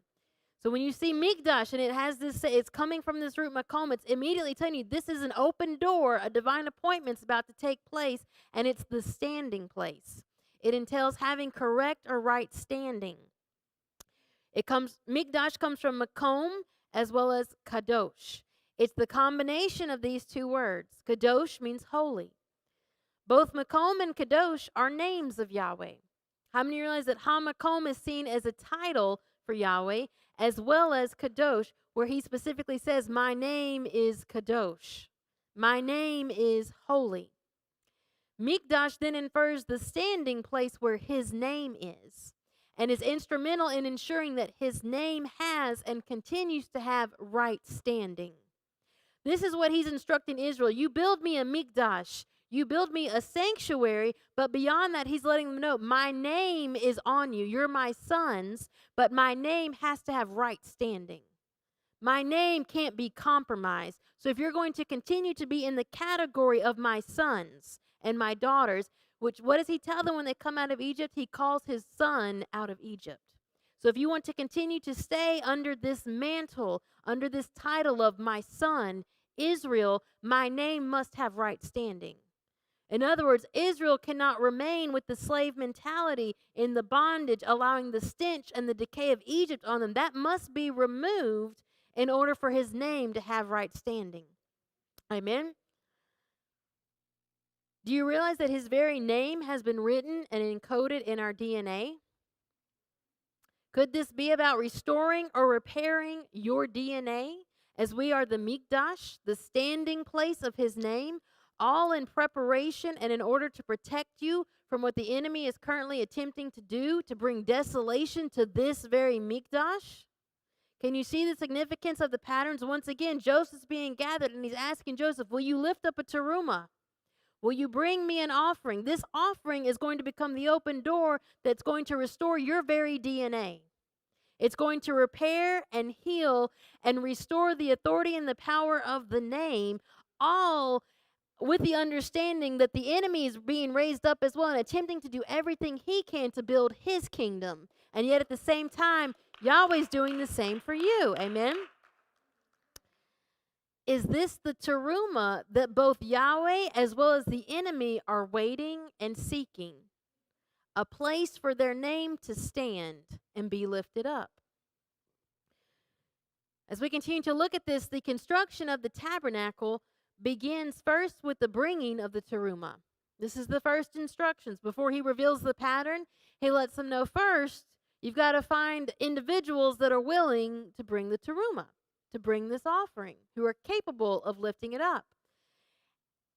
So when you see mikdash and it has this, it's coming from this root makom, it's immediately telling you this is an open door, a divine appointment's about to take place, and it's the standing place. It entails having correct or right standing. Mikdash comes from makom as well as kadosh. It's the combination of these two words. Kadosh means holy. Both makom and kadosh are names of Yahweh. How many realize that hamakom is seen as a title for Yahweh, as well as kadosh, where he specifically says, my name is Kadosh. My name is holy. Mikdash then infers the standing place where his name is and is instrumental in ensuring that his name has and continues to have right standing. This is what he's instructing Israel. You build me a Mikdash. You build me a sanctuary, but beyond that, he's letting them know, my name is on you. You're my sons, but my name has to have right standing. My name can't be compromised. So if you're going to continue to be in the category of my sons and my daughters, which what does he tell them when they come out of Egypt? He calls his son out of Egypt. So if you want to continue to stay under this mantle, under this title of my son, Israel, my name must have right standing. In other words, Israel cannot remain with the slave mentality in the bondage, allowing the stench and the decay of Egypt on them. That must be removed in order for his name to have right standing. Amen? Do you realize that his very name has been written and encoded in our DNA? Could this be about restoring or repairing your DNA as we are the Mikdash, the standing place of his name, all in preparation and in order to protect you from what the enemy is currently attempting to do to bring desolation to this very Mikdash? Can you see the significance of the patterns? Once again, Joseph's being gathered and he's asking Joseph, will you lift up a terumah? Will you bring me an offering? This offering is going to become the open door that's going to restore your very DNA. It's going to repair and heal and restore the authority and the power of the name, all with the understanding that the enemy is being raised up as well and attempting to do everything he can to build his kingdom. And yet at the same time, Yahweh's doing the same for you. Amen? Is this the terumah that both Yahweh as well as the enemy are waiting and seeking? A place for their name to stand and be lifted up. As we continue to look at this, the construction of the tabernacle begins first with the bringing of the terumah. This is the first instructions. Before he reveals the pattern, he lets them know first, you've got to find individuals that are willing to bring the terumah, to bring this offering, who are capable of lifting it up.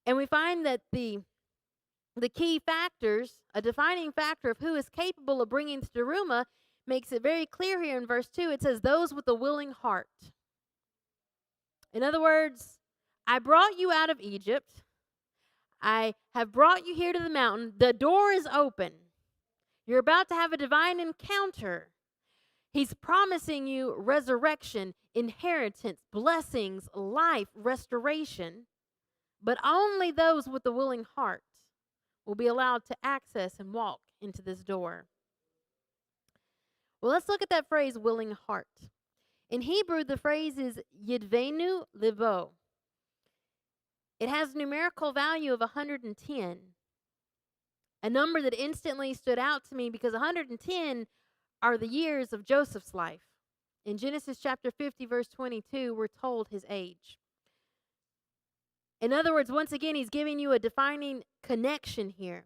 And we find that the key factors, a defining factor of who is capable of bringing the terumah, makes it very clear here in verse 2. It says, those with a willing heart. In other words, I brought you out of Egypt. I have brought you here to the mountain. The door is open. You're about to have a divine encounter. He's promising you resurrection, inheritance, blessings, life, restoration. But only those with a willing heart will be allowed to access and walk into this door. Well, let's look at that phrase, willing heart. In Hebrew, the phrase is yidvenu libo. It has a numerical value of 110, a number that instantly stood out to me because 110 are the years of Joseph's life. In Genesis chapter 50, verse 22, we're told his age. In other words, once again, he's giving you a defining connection here.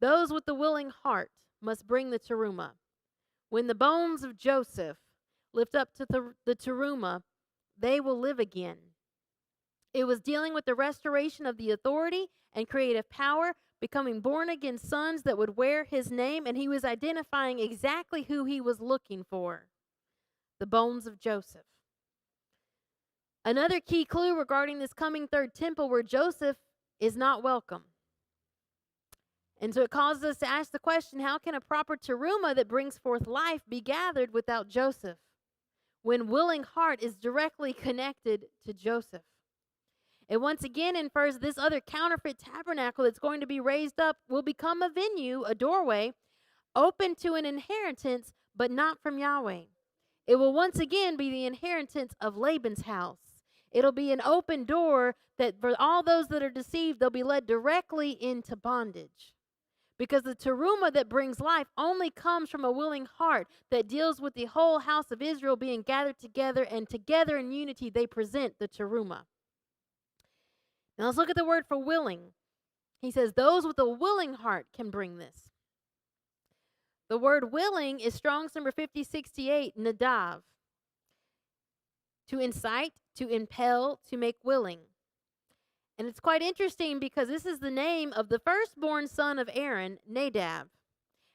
Those with the willing heart must bring the terumah. When the bones of Joseph lift up to the terumah, they will live again. It was dealing with the restoration of the authority and creative power, becoming born-again sons that would wear his name, and he was identifying exactly who he was looking for, the bones of Joseph. Another key clue regarding this coming third temple where Joseph is not welcome. And so it causes us to ask the question, how can a proper terumah that brings forth life be gathered without Joseph, when willing heart is directly connected to Joseph? It once again infers this other counterfeit tabernacle that's going to be raised up will become a venue, a doorway, open to an inheritance, but not from Yahweh. It will once again be the inheritance of Laban's house. It'll be an open door that for all those that are deceived, they'll be led directly into bondage. Because the terumah that brings life only comes from a willing heart that deals with the whole house of Israel being gathered together, and together in unity they present the terumah. Now let's look at the word for willing. He says those with a willing heart can bring this. The word willing is Strong's number 5068, nadav. to incite, to impel, to make willing. And it's quite interesting because this is the name of the firstborn son of Aaron, Nadab.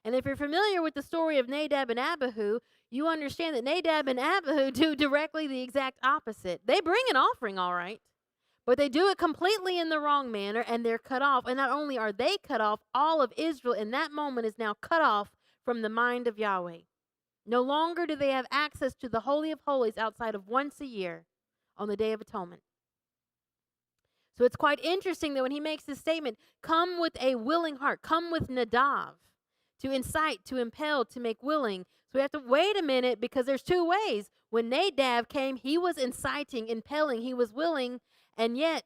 And if you're familiar with the story of Nadab and Abihu, you understand that Nadab and Abihu do directly the exact opposite. They bring an offering, all right, but they do it completely in the wrong manner, and they're cut off. And not only are they cut off, all of Israel in that moment is now cut off from the mind of Yahweh. No longer do they have access to the Holy of Holies outside of once a year on the Day of Atonement. So it's quite interesting that when he makes this statement, come with a willing heart, come with Nadav, to incite, to impel, to make willing. So we have to wait a minute because there's two ways. When Nadab came, he was inciting, impelling, he was willing, and yet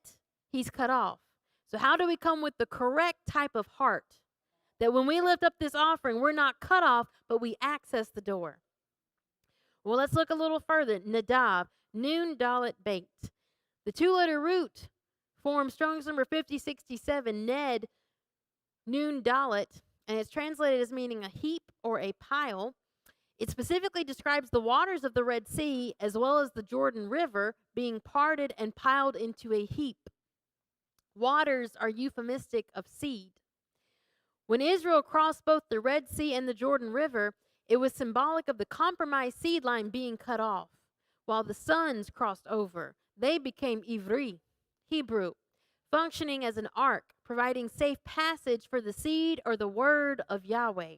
he's cut off. So how do we come with the correct type of heart? That when we lift up this offering, we're not cut off, but we access the door. Well, let's look a little further. Nadav, Nun Dalet Bait. The two-letter root forms Strong's number 5067, Ned, Nun Dalet, and it's translated as meaning a heap or a pile. It specifically describes the waters of the Red Sea as well as the Jordan River being parted and piled into a heap. Waters are euphemistic of seed. When Israel crossed both the Red Sea and the Jordan River, it was symbolic of the compromised seed line being cut off. While the sons crossed over, they became Ivri, Hebrew, functioning as an ark, providing safe passage for the seed or the word of Yahweh.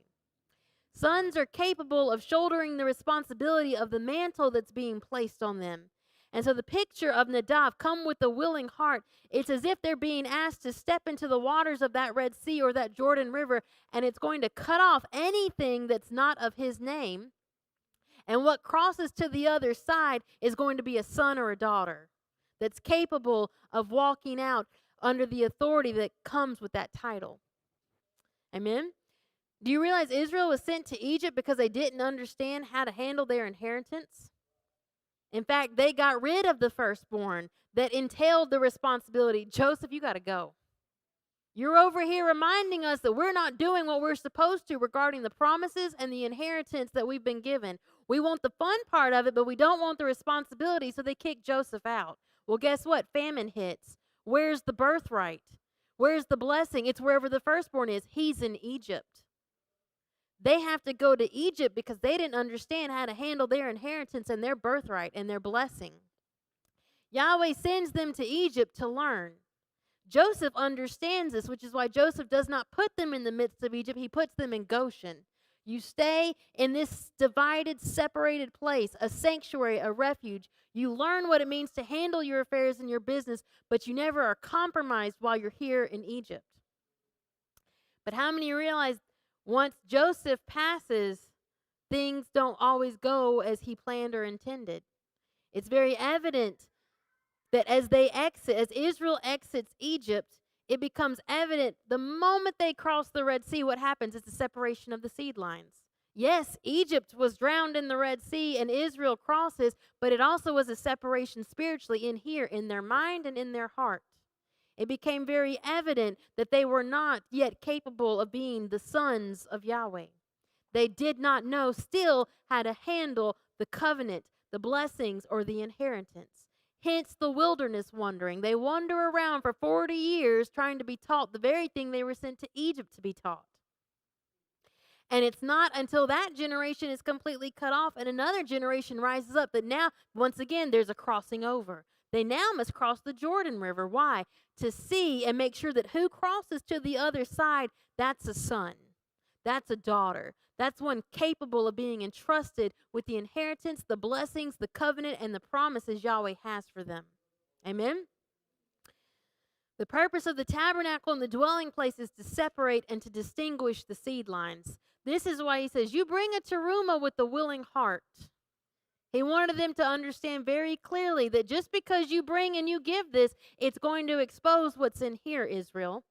Sons are capable of shouldering the responsibility of the mantle that's being placed on them. And so the picture of Nadav, come with a willing heart, it's as if they're being asked to step into the waters of that Red Sea or that Jordan River, and it's going to cut off anything that's not of his name. And what crosses to the other side is going to be a son or a daughter that's capable of walking out under the authority that comes with that title. Amen? Do you realize Israel was sent to Egypt because they didn't understand how to handle their inheritance? In fact, they got rid of the firstborn that entailed the responsibility. Joseph, you got to go. You're over here reminding us that we're not doing what we're supposed to regarding the promises and the inheritance that we've been given. We want the fun part of it, but we don't want the responsibility, so they kick Joseph out. Well, guess what? Famine hits. Where's the birthright? Where's the blessing? It's wherever the firstborn is. He's in Egypt. They have to go to Egypt because they didn't understand how to handle their inheritance and their birthright and their blessing. Yahweh sends them to Egypt to learn. Joseph understands this, which is why Joseph does not put them in the midst of Egypt. He puts them in Goshen. You stay in this divided, separated place, a sanctuary, a refuge. You learn what it means to handle your affairs and your business, but you never are compromised while you're here in Egypt. But how many realize once Joseph passes, things don't always go as he planned or intended? It's very evident that as Israel exits Egypt, it becomes evident the moment they cross the Red Sea, what happens is the separation of the seed lines. Yes, Egypt was drowned in the Red Sea and Israel crosses, but it also was a separation spiritually in here, in their mind and in their heart. It became very evident that they were not yet capable of being the sons of Yahweh. They did not know still how to handle the covenant, the blessings, or the inheritance. Hence the wilderness wandering. They wander around for 40 years trying to be taught the very thing they were sent to Egypt to be taught. And it's not until that generation is completely cut off and another generation rises up that now, once again, there's a crossing over. They now must cross the Jordan River. Why? To see and make sure that who crosses to the other side, that's a son. That's a daughter. That's one capable of being entrusted with the inheritance, the blessings, the covenant, and the promises Yahweh has for them. Amen? The purpose of the tabernacle and the dwelling place is to separate and to distinguish the seed lines. This is why he says, you bring a terumah with a willing heart. He wanted them to understand very clearly that just because you bring and you give this, it's going to expose what's in here, Israel.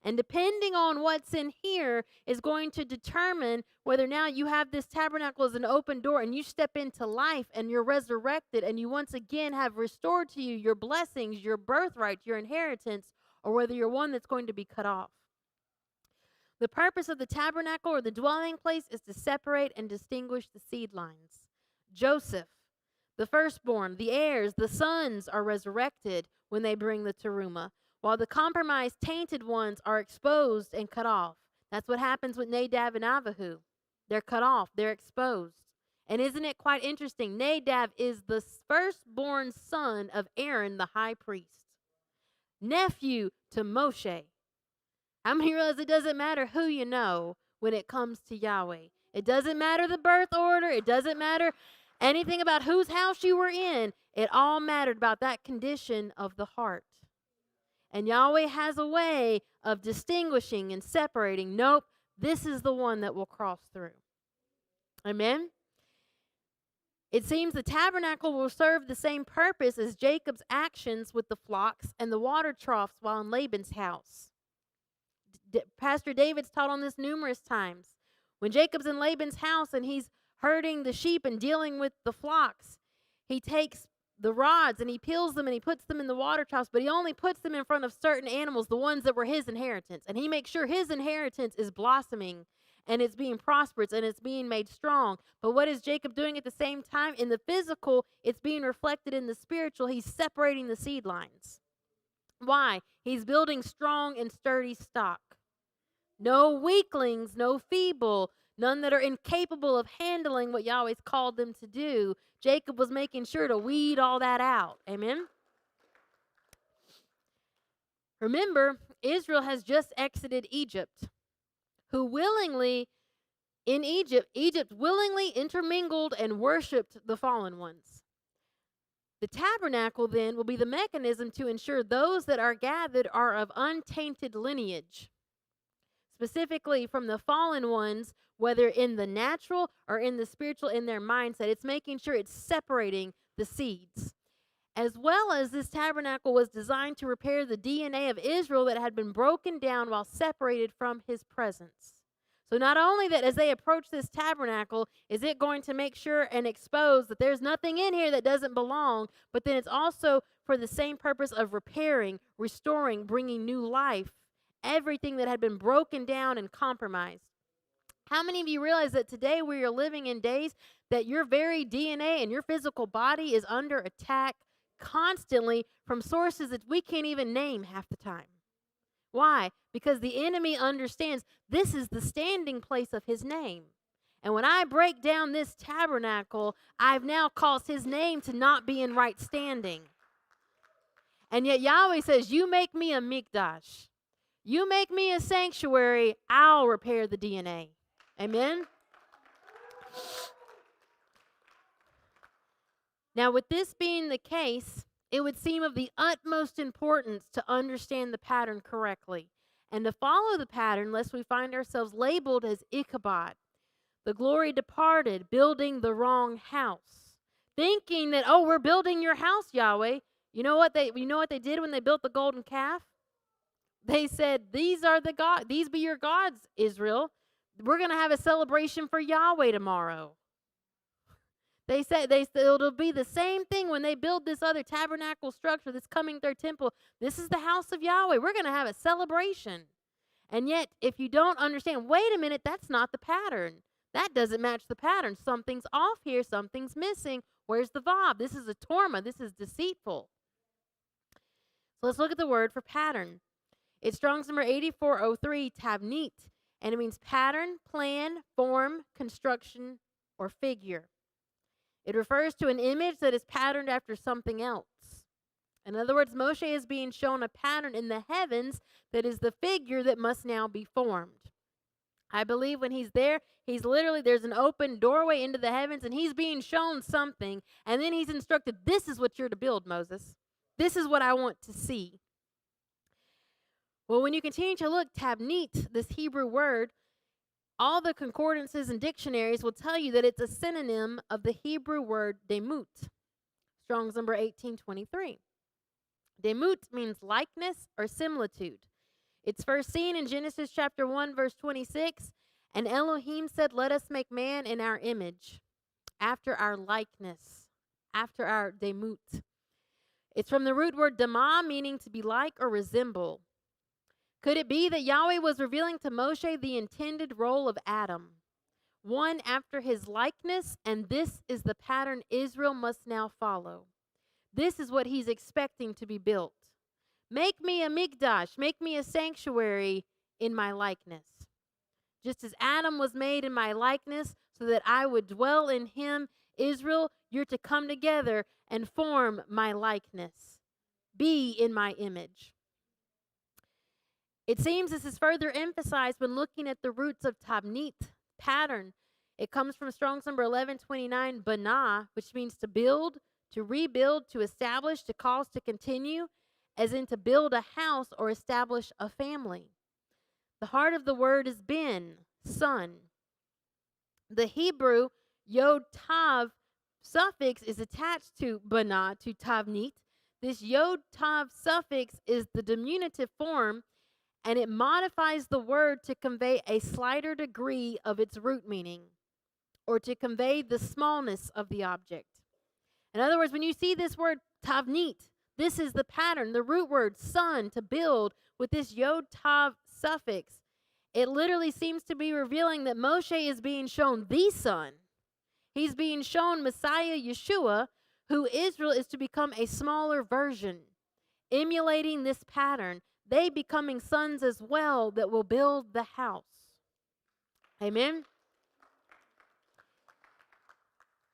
And depending on what's in here is going to determine whether now you have this tabernacle as an open door and you step into life and you're resurrected and you once again have restored to you your blessings, your birthright, your inheritance, or whether you're one that's going to be cut off. The purpose of the tabernacle or the dwelling place is to separate and distinguish the seed lines. Joseph, The firstborn, the heirs, the sons are resurrected when they bring the terumah, while the compromised, tainted ones are exposed and cut off. That's what happens with Nadab and Abihu. They're cut off. They're exposed. And isn't it quite interesting? Nadab is the firstborn son of Aaron, the high priest, nephew to Moshe. How many realize it doesn't matter who you know when it comes to Yahweh? It doesn't matter the birth order. It doesn't matter anything about whose house you were in. It all mattered about that condition of the heart. And Yahweh has a way of distinguishing and separating. Nope, this is the one that will cross through. Amen? It seems the tabernacle will serve the same purpose as Jacob's actions with the flocks and the water troughs while in Laban's house. Pastor David's taught on this numerous times. When Jacob's in Laban's house and he's herding the sheep and dealing with the flocks, he takes the rods and he peels them and he puts them in the water troughs, but he only puts them in front of certain animals, the ones that were his inheritance. And he makes sure his inheritance is blossoming and it's being prosperous and it's being made strong. But what is Jacob doing at the same time? In the physical, it's being reflected in the spiritual. He's separating the seed lines. Why? He's building strong and sturdy stock. No weaklings, no feeble, none that are incapable of handling what Yahweh's called them to do. Jacob was making sure to weed all that out. Amen? Remember, Israel has just exited Egypt, who willingly, in Egypt willingly intermingled and worshiped the fallen ones. The tabernacle then will be the mechanism to ensure those that are gathered are of untainted lineage, specifically from the fallen ones, whether in the natural or in the spiritual, in their mindset. It's making sure it's separating the seeds. As well as this tabernacle was designed to repair the DNA of Israel that had been broken down while separated from his presence. So not only that as they approach this tabernacle, is it going to make sure and expose that there's nothing in here that doesn't belong, but then it's also for the same purpose of repairing, restoring, bringing new life, everything that had been broken down and compromised. How many of you realize that today we are living in days that your very DNA and your physical body is under attack constantly from sources that we can't even name half the time? Why? Because the enemy understands this is the standing place of his name. And when I break down this tabernacle, I've now caused his name to not be in right standing. And yet Yahweh says, you make me a mikdash. You make me a sanctuary, I'll repair the DNA. Amen? Now, with this being the case, it would seem of the utmost importance to understand the pattern correctly and to follow the pattern lest we find ourselves labeled as Ichabod, the glory departed, building the wrong house, thinking that, oh, we're building your house, Yahweh. You know what they did when they built the golden calf? They said, these be your gods, Israel. We're going to have a celebration for Yahweh tomorrow. They said it'll be the same thing when they build this other tabernacle structure, this coming third temple. This is the house of Yahweh. We're going to have a celebration. And yet, if you don't understand, wait a minute, that's not the pattern. That doesn't match the pattern. Something's off here. Something's missing. Where's the vav? This is a torma. This is deceitful. So let's look at the word for pattern. It's Strong's number 8403, tabnit, and it means pattern, plan, form, construction, or figure. It refers to an image that is patterned after something else. In other words, Moshe is being shown a pattern in the heavens that is the figure that must now be formed. I believe when he's there, there's an open doorway into the heavens, and he's being shown something, and then he's instructed, this is what you're to build, Moses. This is what I want to see. Well, when you continue to look, tabnit, this Hebrew word, all the concordances and dictionaries will tell you that it's a synonym of the Hebrew word demut. Strong's number 1823. Demut means likeness or similitude. It's first seen in Genesis chapter 1, verse 26. And Elohim said, let us make man in our image, after our likeness, after our demut. It's from the root word dama, meaning to be like or resemble. Could it be that Yahweh was revealing to Moshe the intended role of Adam? one after his likeness, and this is the pattern Israel must now follow. This is what he's expecting to be built. Make me a mikdash, make me a sanctuary in my likeness. Just as Adam was made in my likeness so that I would dwell in him, Israel, you're to come together and form my likeness. Be in my image. It seems this is further emphasized when looking at the roots of tabnit, pattern. It comes from Strong's number 1129, banah, which means to build, to rebuild, to establish, to cause to continue, as in to build a house or establish a family. The heart of the word is ben, son. The Hebrew yod tav suffix is attached to banah, to tavnit. This yod tav suffix is the diminutive form, and it modifies the word to convey a slighter degree of its root meaning, or to convey the smallness of the object. In other words, when you see this word tavnit, this is the pattern, the root word son, to build, with this yod tav suffix. It literally seems to be revealing that Moshe is being shown the son. He's being shown Messiah Yeshua, who Israel is to become a smaller version, emulating this pattern, they becoming sons as well that will build the house. Amen?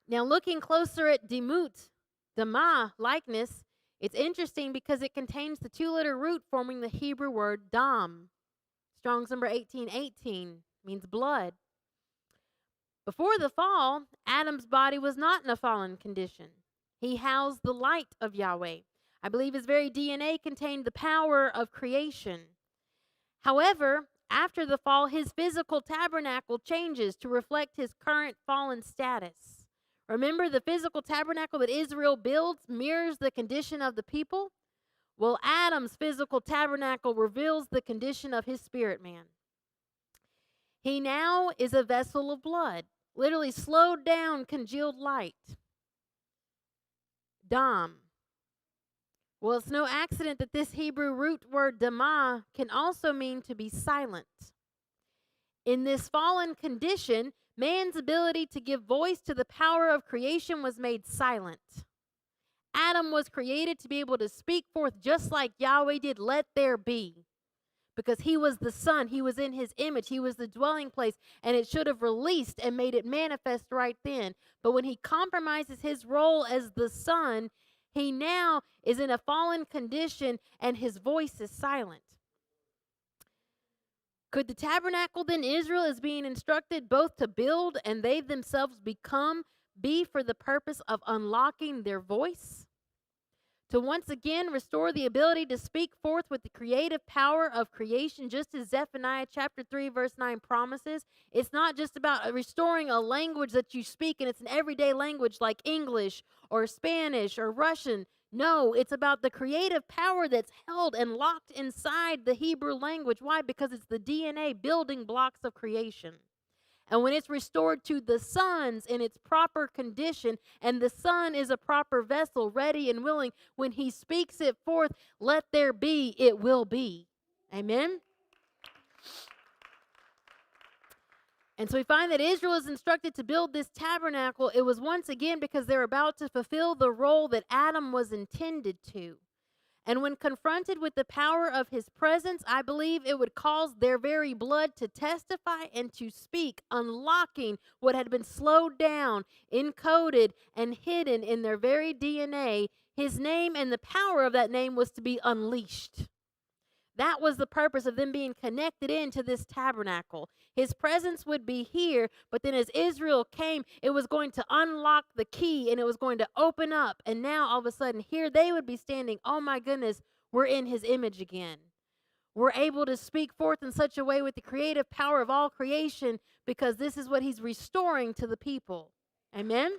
Now, looking closer at demut, damah, likeness, it's interesting because it contains the two-letter root forming the Hebrew word dam. Strong's number 1818 means blood. Before the fall, Adam's body was not in a fallen condition. He housed the light of Yahweh. I believe his very DNA contained the power of creation. However, after the fall, his physical tabernacle changes to reflect his current fallen status. Remember, the physical tabernacle that Israel builds mirrors the condition of the people? Well, Adam's physical tabernacle reveals the condition of his spirit man. He now is a vessel of blood, literally slowed down congealed light. Dam. Well, it's no accident that this Hebrew root word damah can also mean to be silent. In this fallen condition, man's ability to give voice to the power of creation was made silent. Adam was created to be able to speak forth just like Yahweh did, let there be. Because he was the son, he was in his image, he was the dwelling place, and it should have released and made it manifest right then. But when he compromises his role as the son, he now is in a fallen condition and his voice is silent. Could the tabernacle then Israel is being instructed both to build and they themselves be for the purpose of unlocking their voice? To once again restore the ability to speak forth with the creative power of creation, just as Zephaniah chapter 3 verse 9 promises. It's not just about restoring a language that you speak and it's an everyday language like English or Spanish or Russian. No, it's about the creative power that's held and locked inside the Hebrew language. Why? Because it's the DNA building blocks of creation. And when it's restored to the sons in its proper condition, and the son is a proper vessel, ready and willing, when he speaks it forth, let there be, it will be. Amen? And so we find that Israel is instructed to build this tabernacle. It was once again because they're about to fulfill the role that Adam was intended to. And when confronted with the power of his presence, I believe it would cause their very blood to testify and to speak, unlocking what had been slowed down, encoded, and hidden in their very DNA. His name and the power of that name was to be unleashed. That was the purpose of them being connected into this tabernacle. His presence would be here, but then as Israel came, it was going to unlock the key and it was going to open up. And now all of a sudden here they would be standing, oh my goodness, we're in his image again. We're able to speak forth in such a way with the creative power of all creation because this is what he's restoring to the people. Amen?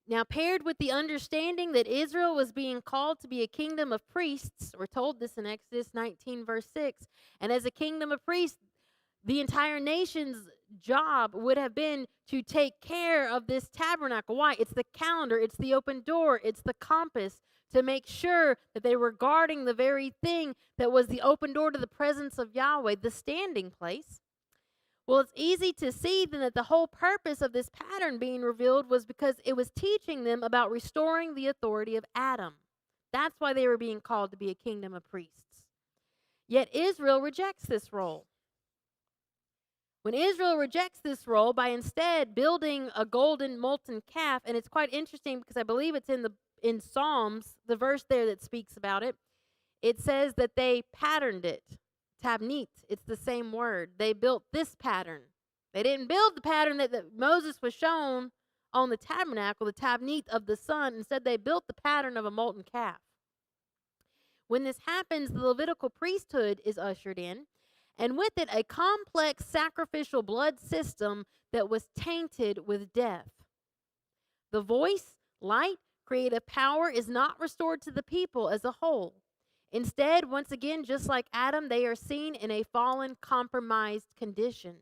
Now, paired with the understanding that Israel was being called to be a kingdom of priests, we're told this in Exodus 19, verse 6, and as a kingdom of priests, The entire nation's job would have been to take care of this tabernacle. Why? It's the calendar, it's the open door, it's the compass, to make sure that they were guarding the very thing that was the open door to the presence of Yahweh, the standing place. Well, it's easy to see then that the whole purpose of this pattern being revealed was because it was teaching them about restoring the authority of Adam. That's why they were being called to be a kingdom of priests. Yet Israel rejects this role. When Israel rejects this role by instead building a golden molten calf, and it's quite interesting because I believe it's in Psalms, the verse there that speaks about it, it says that they patterned it. Tabnit, it's the same word. They built this pattern. They didn't build the pattern that Moses was shown on the tabernacle, the tabnit of the sun. Instead, they built the pattern of a molten calf. When this happens, the Levitical priesthood is ushered in, and with it, a complex sacrificial blood system that was tainted with death. The voice, light, creative power is not restored to the people as a whole. Instead, once again, just like Adam, they are seen in a fallen, compromised condition.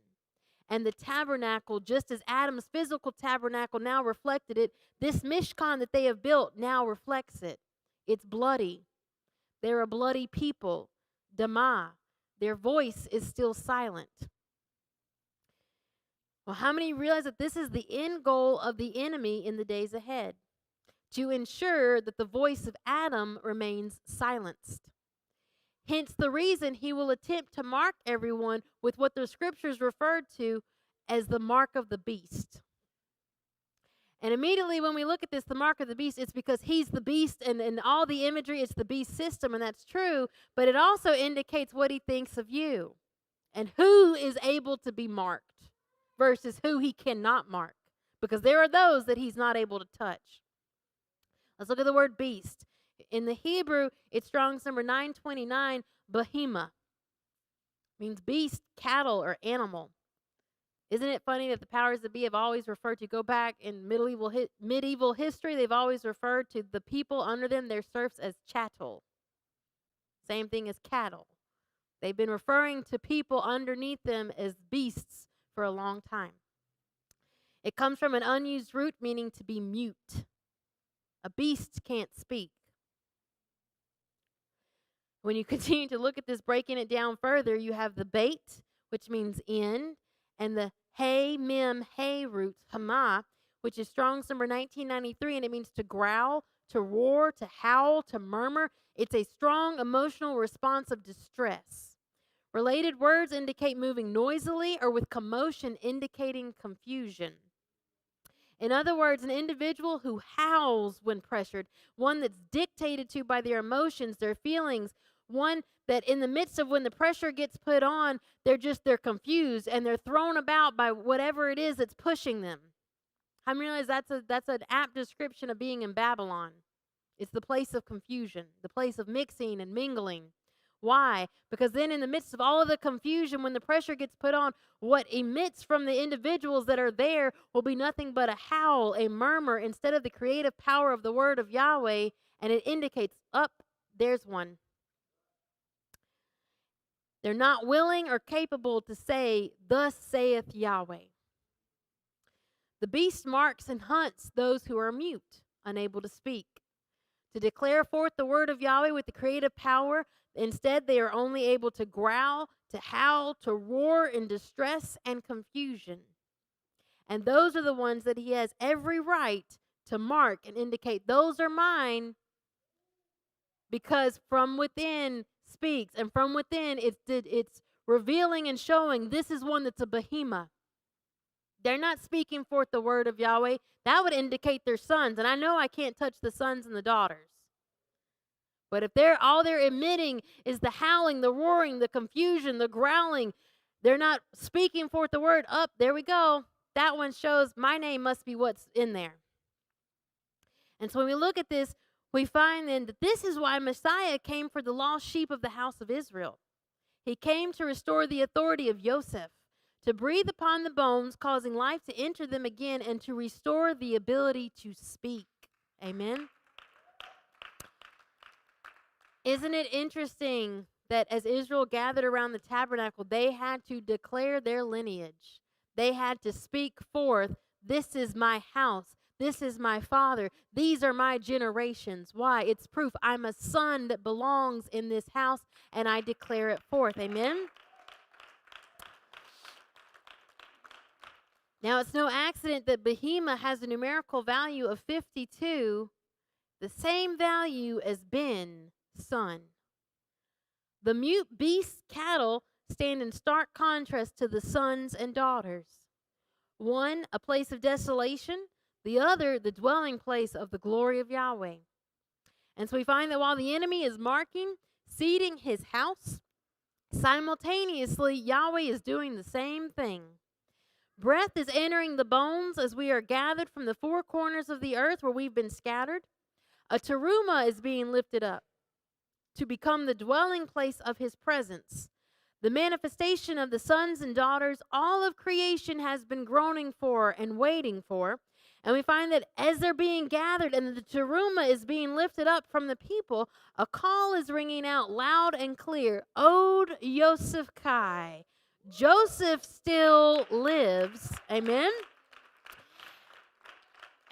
And the tabernacle, just as Adam's physical tabernacle now reflected it, this Mishkan that they have built now reflects it. It's bloody. They're a bloody people. Damah. Their voice is still silent. Well, how many realize that this is the end goal of the enemy in the days ahead? To ensure that the voice of Adam remains silenced. Hence the reason he will attempt to mark everyone with what the scriptures referred to as the mark of the beast. And immediately when we look at this, the mark of the beast, it's because he's the beast, and all the imagery, it's the beast system, and that's true, but it also indicates what he thinks of you and who is able to be marked versus who he cannot mark, because there are those that he's not able to touch. Let's look at the word beast. In the Hebrew, it's Strong's number 929, behemoth. Means beast, cattle, or animal. Isn't it funny that the powers that be have always referred to, go back in medieval history, they've always referred to the people under them, their serfs, as chattel. Same thing as cattle. They've been referring to people underneath them as beasts for a long time. It comes from an unused root meaning to be mute. A beast can't speak. When you continue to look at this, breaking it down further, you have the bait, which means in, and the hey, mem, hey roots, hama, which is Strong's number 1993, and it means to growl, to roar, to howl, to murmur. It's a strong emotional response of distress. Related words indicate moving noisily or with commotion indicating confusion. In other words, an individual who howls when pressured, one that's dictated to by their emotions, their feelings, one that in the midst of when the pressure gets put on, they're confused and they're thrown about by whatever it is that's pushing them. I realize that's an apt description of being in Babylon. It's the place of confusion, the place of mixing and mingling. Why? Because then in the midst of all of the confusion, when the pressure gets put on, what emits from the individuals that are there will be nothing but a howl, a murmur, instead of the creative power of the word of Yahweh, and it indicates, there's one. They're not willing or capable to say, thus saith Yahweh. The beast marks and hunts those who are mute, unable to speak. To declare forth the word of Yahweh with the creative power, instead they are only able to growl, to howl, to roar in distress and confusion. And those are the ones that he has every right to mark and indicate, those are mine, because from within speaks, and from within it's revealing and showing this is one that's a behemoth. They're not speaking forth the word of Yahweh. That would indicate their sons, and I know I can't touch the sons and the daughters. But if all they're emitting is the howling, the roaring, the confusion, the growling, they're not speaking forth the word. There we go. That one shows my name must be what's in there. And so when we look at this, we find then that this is why Messiah came for the lost sheep of the house of Israel. He came to restore the authority of Joseph, to breathe upon the bones, causing life to enter them again, and to restore the ability to speak. Amen? Isn't it interesting that as Israel gathered around the tabernacle, they had to declare their lineage. They had to speak forth, this is my house. This is my father. These are my generations. Why? It's proof I'm a son that belongs in this house, and I declare it forth. Amen? Now, it's no accident that Behemah has a numerical value of 52, the same value as Ben, son. The mute beast cattle stand in stark contrast to the sons and daughters. One, a place of desolation. The other, the dwelling place of the glory of Yahweh. And so we find that while the enemy is marking, seeding his house, simultaneously, Yahweh is doing the same thing. Breath is entering the bones as we are gathered from the four corners of the earth where we've been scattered. A terumah is being lifted up to become the dwelling place of his presence. The manifestation of the sons and daughters, all of creation has been groaning for and waiting for. And we find that as they're being gathered and the terumah is being lifted up from the people, a call is ringing out loud and clear. Od Yosef Kai. Joseph still lives. Amen?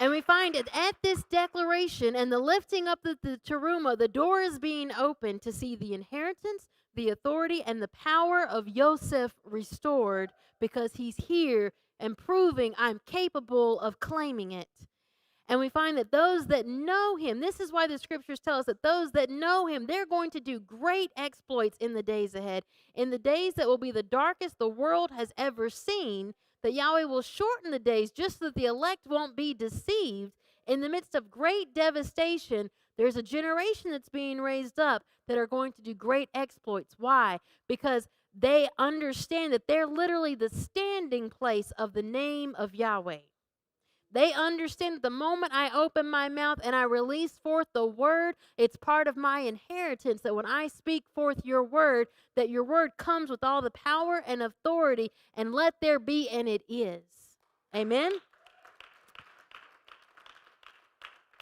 And we find it at this declaration and the lifting up of the terumah, the door is being opened to see the inheritance, the authority, and the power of Joseph restored because he's here and proving I'm capable of claiming it. And we find that those that know him, this is why the scriptures tell us that those that know him, they're going to do great exploits in the days ahead. In the days that will be the darkest the world has ever seen, that Yahweh will shorten the days just so that the elect won't be deceived. In the midst of great devastation, there's a generation that's being raised up that are going to do great exploits. Why? Because they understand that they're literally the standing place of the name of Yahweh. They understand that the moment I open my mouth and I release forth the word, it's part of my inheritance, that when I speak forth your word, that your word comes with all the power and authority, and let there be, and it is. Amen?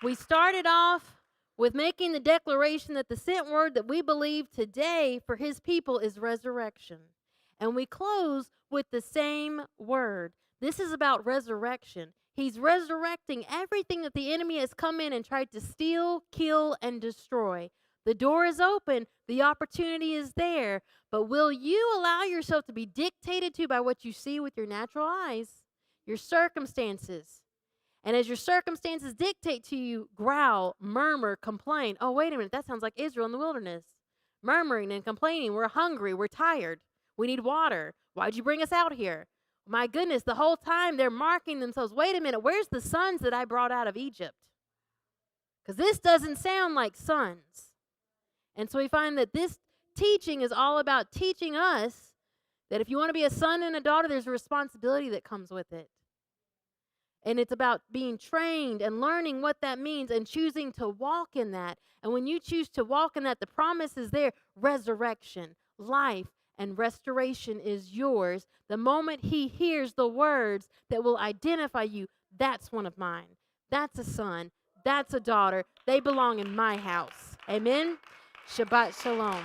We started off with making the declaration that the sent word that we believe today for his people is resurrection. And we close with the same word. This is about resurrection. He's resurrecting everything that the enemy has come in and tried to steal, kill, and destroy. The door is open. The opportunity is there. But will you allow yourself to be dictated to by what you see with your natural eyes, your circumstances? And as your circumstances dictate to you, growl, murmur, complain. Oh, wait a minute. That sounds like Israel in the wilderness. Murmuring and complaining. We're hungry. We're tired. We need water. Why'd you bring us out here? My goodness, the whole time they're marking themselves. Wait a minute, where's the sons that I brought out of Egypt? Because this doesn't sound like sons. And so we find that this teaching is all about teaching us that if you want to be a son and a daughter, there's a responsibility that comes with it. And it's about being trained and learning what that means and choosing to walk in that. And when you choose to walk in that, the promise is there, resurrection, life, and restoration is yours. The moment he hears the words that will identify you, that's one of mine. That's a son. That's a daughter. They belong in my house. Amen? Shabbat shalom.